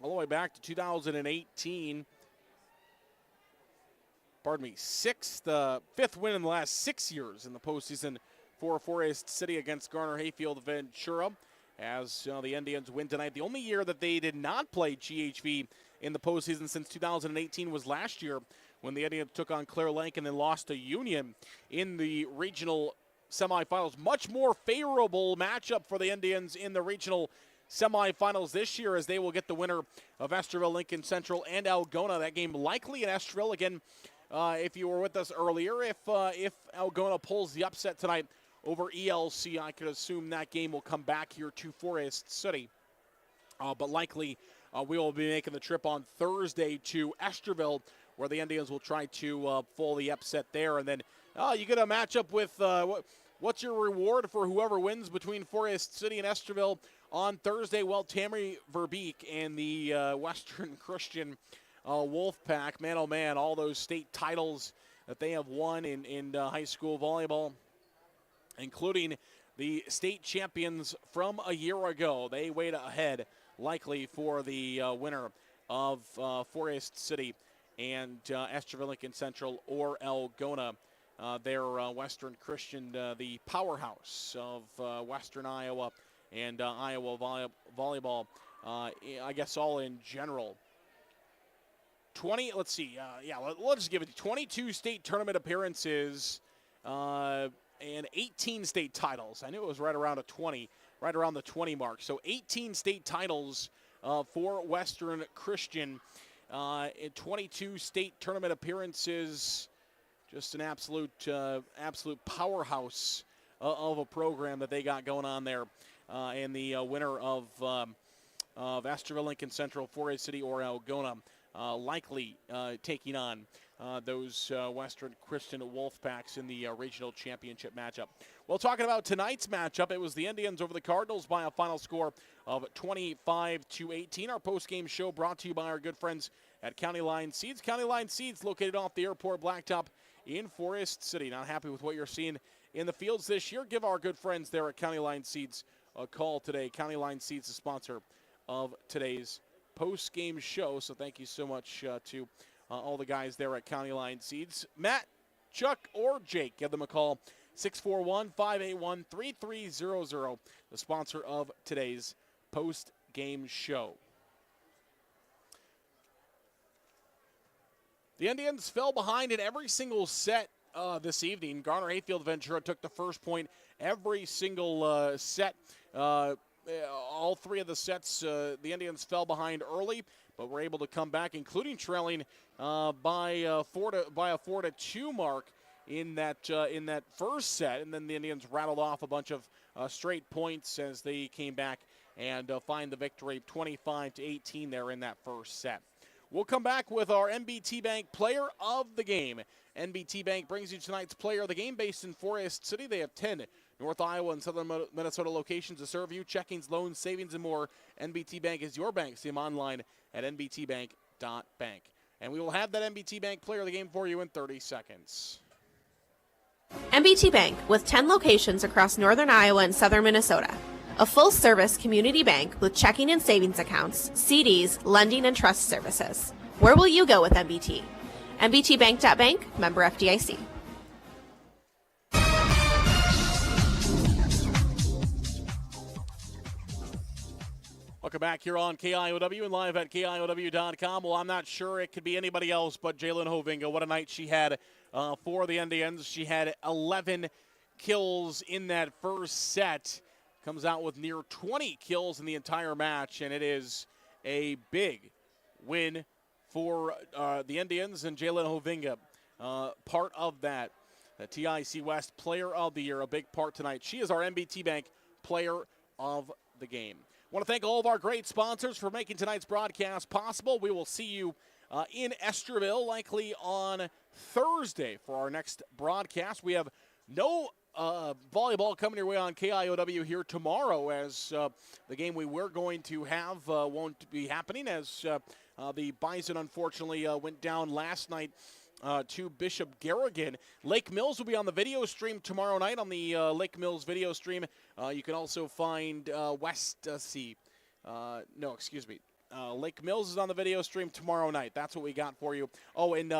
all the way back to 2018. Pardon me, 5th win in the last 6 years in the postseason for Forest City against Garner Hayfield Ventura. As the Indians win tonight. The only year that they did not play GHV in the postseason since 2018 was last year, when the Indians took on Clear Lake and then lost to Union in the regional semifinals. Much more favorable matchup for the Indians in the regional semifinals this year, as they will get the winner of Esterville, Lincoln Central, and Algona. That game likely in Esterville. Again, if you were with us earlier, if Algona pulls the upset tonight over ELC, I could assume that game will come back here to Forest City. But likely we will be making the trip on Thursday to Esterville, where the Indians will try to pull the upset there. And then you get a matchup with what's your reward for whoever wins between Forest City and Esterville on Thursday? Well, Tammy Verbeek and the Western Christian Wolfpack, man oh man, all those state titles that they have won in high school volleyball, including the state champions from a year ago. They wait ahead, likely, for the winner of Forest City and Esterville, Lincoln Central, or Algona. Their Western Christian, the powerhouse of Western Iowa and Iowa volleyball, I guess all in general. Let's just give it 22 state tournament appearances, and 18 state titles. I knew it was right around the 20 mark. So 18 state titles for Western Christian, and 22 state tournament appearances. Just an absolute powerhouse of a program that they got going on there. And the winner of Esterville, Lincoln Central, Forest City, or Algona, likely taking on those Western Christian Wolfpacks in the regional championship matchup. Well, talking about tonight's matchup, it was the Indians over the Cardinals by a final score of 25-18. Our post-game show brought to you by our good friends at County Line Seeds. County Line Seeds, located off the airport blacktop in Forest City. Not happy with what you're seeing in the fields this year? Give our good friends there at County Line Seeds a call today. County Line Seeds, the sponsor of today's post-game show. So thank you so much to all the guys there at County Line Seeds. Matt, Chuck, or Jake, give them a call. 641-581-3300, the sponsor of today's post-game show. The Indians fell behind in every single set this evening. Garner Hayfield Ventura took the first point every single set. All three of the sets, the Indians fell behind early, but were able to come back, including trailing by a 4-2 mark in that first set, and then the Indians rattled off a bunch of straight points as they came back and find the victory, 25-18 there in that first set. We'll come back with our NBT Bank Player of the Game. NBT Bank brings you tonight's Player of the Game based in Forest City. They have 10 North Iowa and Southern Minnesota locations to serve you. Checkings, loans, savings, and more. NBT Bank is your bank. See them online at nbtbank.bank. And we will have that NBT Bank Player of the Game for you in 30 seconds. NBT Bank, with 10 locations across northern Iowa and southern Minnesota. A full-service community bank with checking and savings accounts, CDs, lending, and trust services. Where will you go with NBT? nbtbank.bank, member FDIC. Welcome back here on KIOW and live at KIOW.com. Well, I'm not sure it could be anybody else but Jalen Hovinga. What a night she had for the Indians. She had 11 kills in that first set. Comes out with near 20 kills in the entire match, and it is a big win for the Indians and Jalen Hovinga. Part of that, the TIC West Player of the Year, a big part tonight. She is our NBT Bank Player of the Game. I want to thank all of our great sponsors for making tonight's broadcast possible. We will see you in Esterville, likely on Thursday for our next broadcast. We have no volleyball coming your way on KIOW here tomorrow, as the game we were going to have won't be happening, as the Bison unfortunately went down last night to Bishop Garrigan. Lake Mills will be on the video stream tomorrow night on the Lake Mills video stream. You can also find Lake Mills is on the video stream tomorrow night. That's what we got for you. Oh, and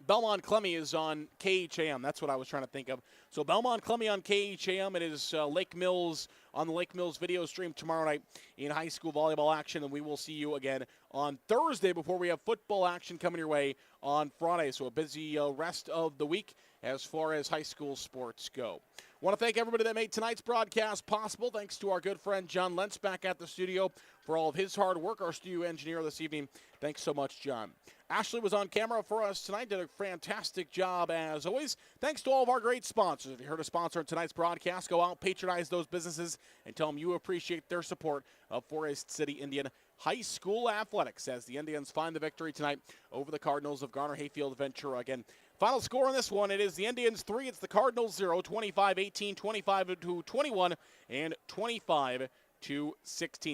Belmont Clemmy is on KHAM. That's what I was trying to think of. So Belmont Clemmy on KHAM. It is Lake Mills on the Lake Mills video stream tomorrow night in high school volleyball action. And we will see you again on Thursday before we have football action coming your way on Friday. So a busy rest of the week as far as high school sports go. Want to thank everybody that made tonight's broadcast possible. Thanks to our good friend John Lentz back at the studio for all of his hard work, our studio engineer this evening. Thanks so much, John. Ashley was on camera for us tonight, did a fantastic job as always. Thanks to all of our great sponsors. If you heard a sponsor in tonight's broadcast, go out, patronize those businesses, and tell them you appreciate their support of Forest City Indian High School Athletics as the Indians find the victory tonight over the Cardinals of Garner-Hayfield Ventura. Again, final score on this one, it is the Indians 3, it's the Cardinals 0, 25-18, 25-21, and 25-16.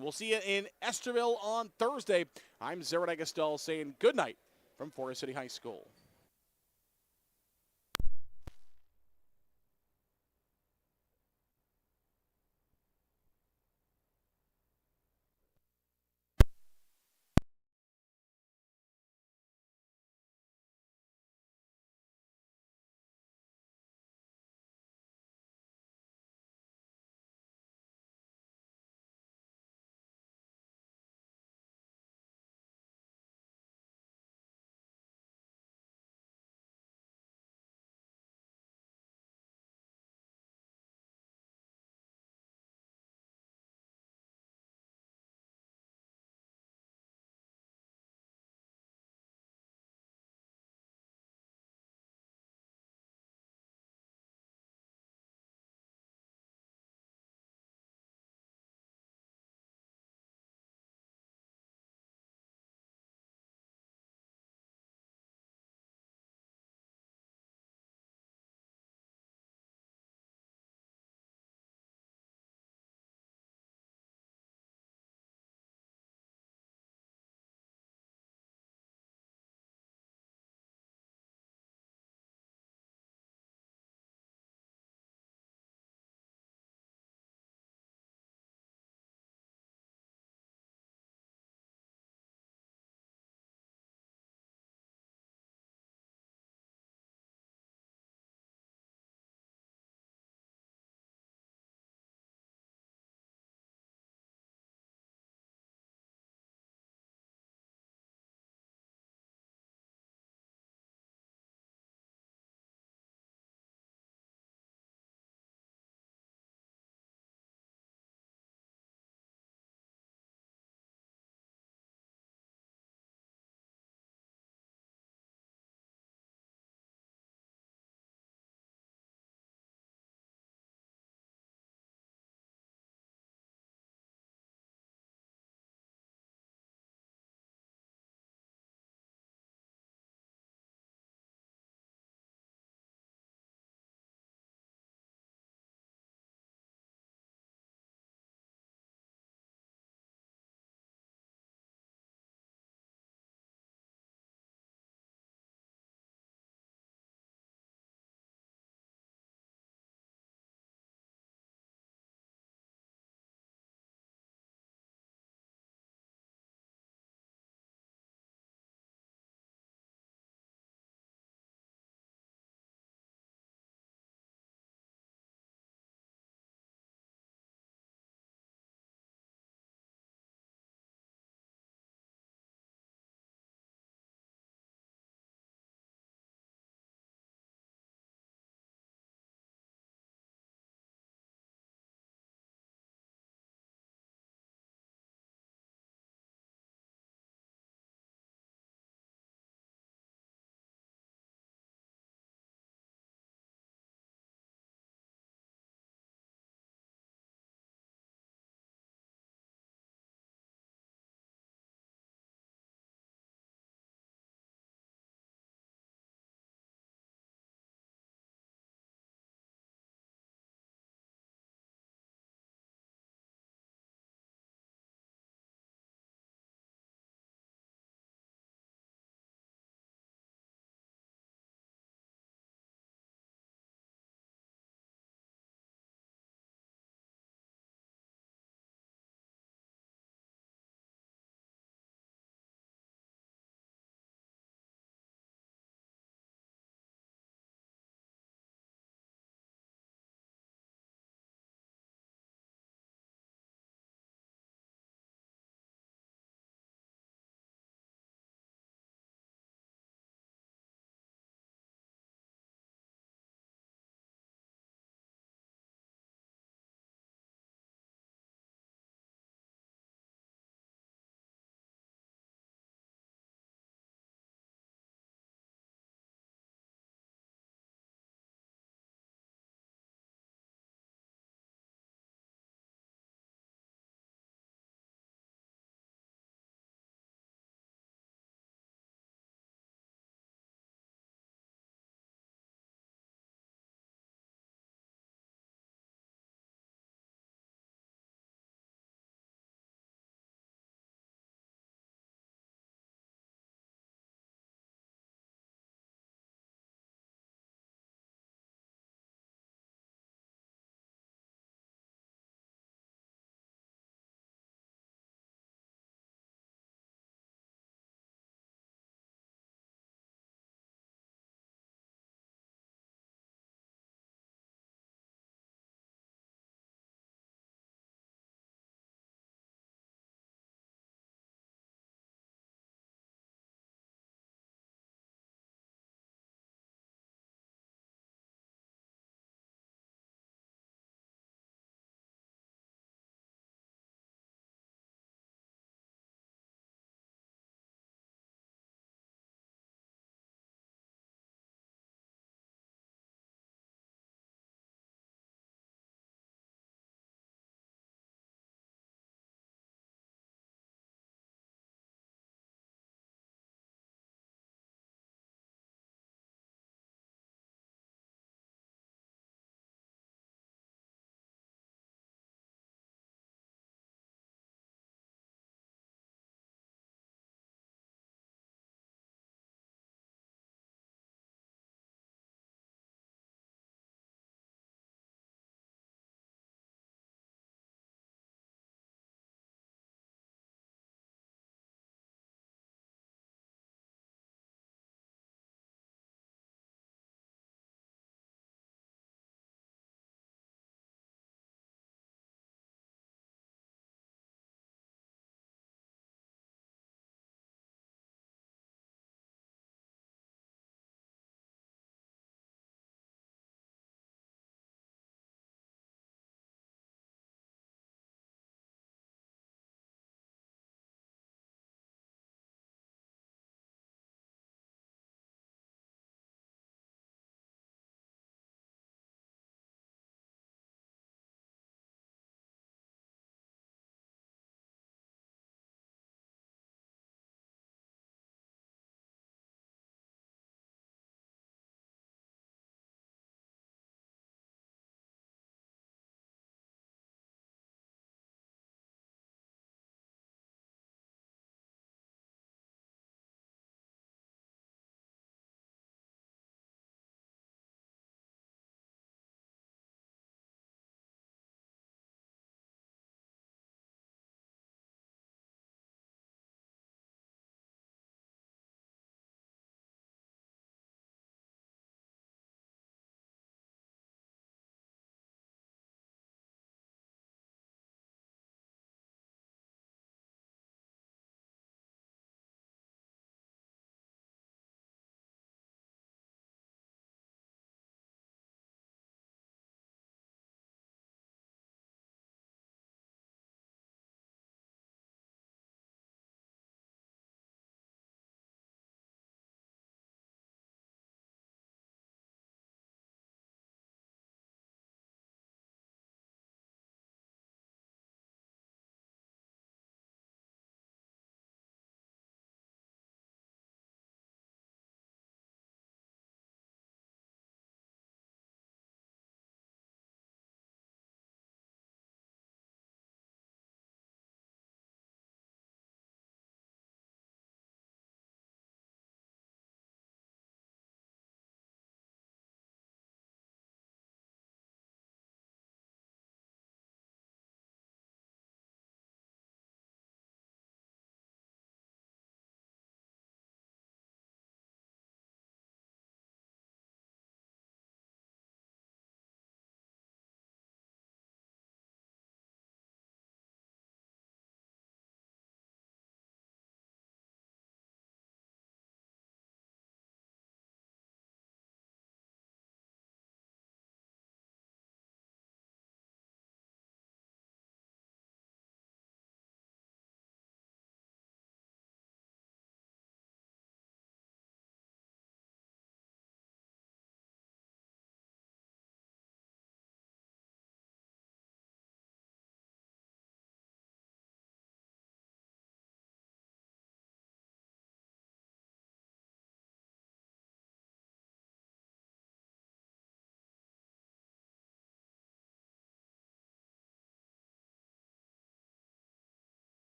We'll see you in Esterville on Thursday. I'm Zared Agastel saying good night from Forest City High School.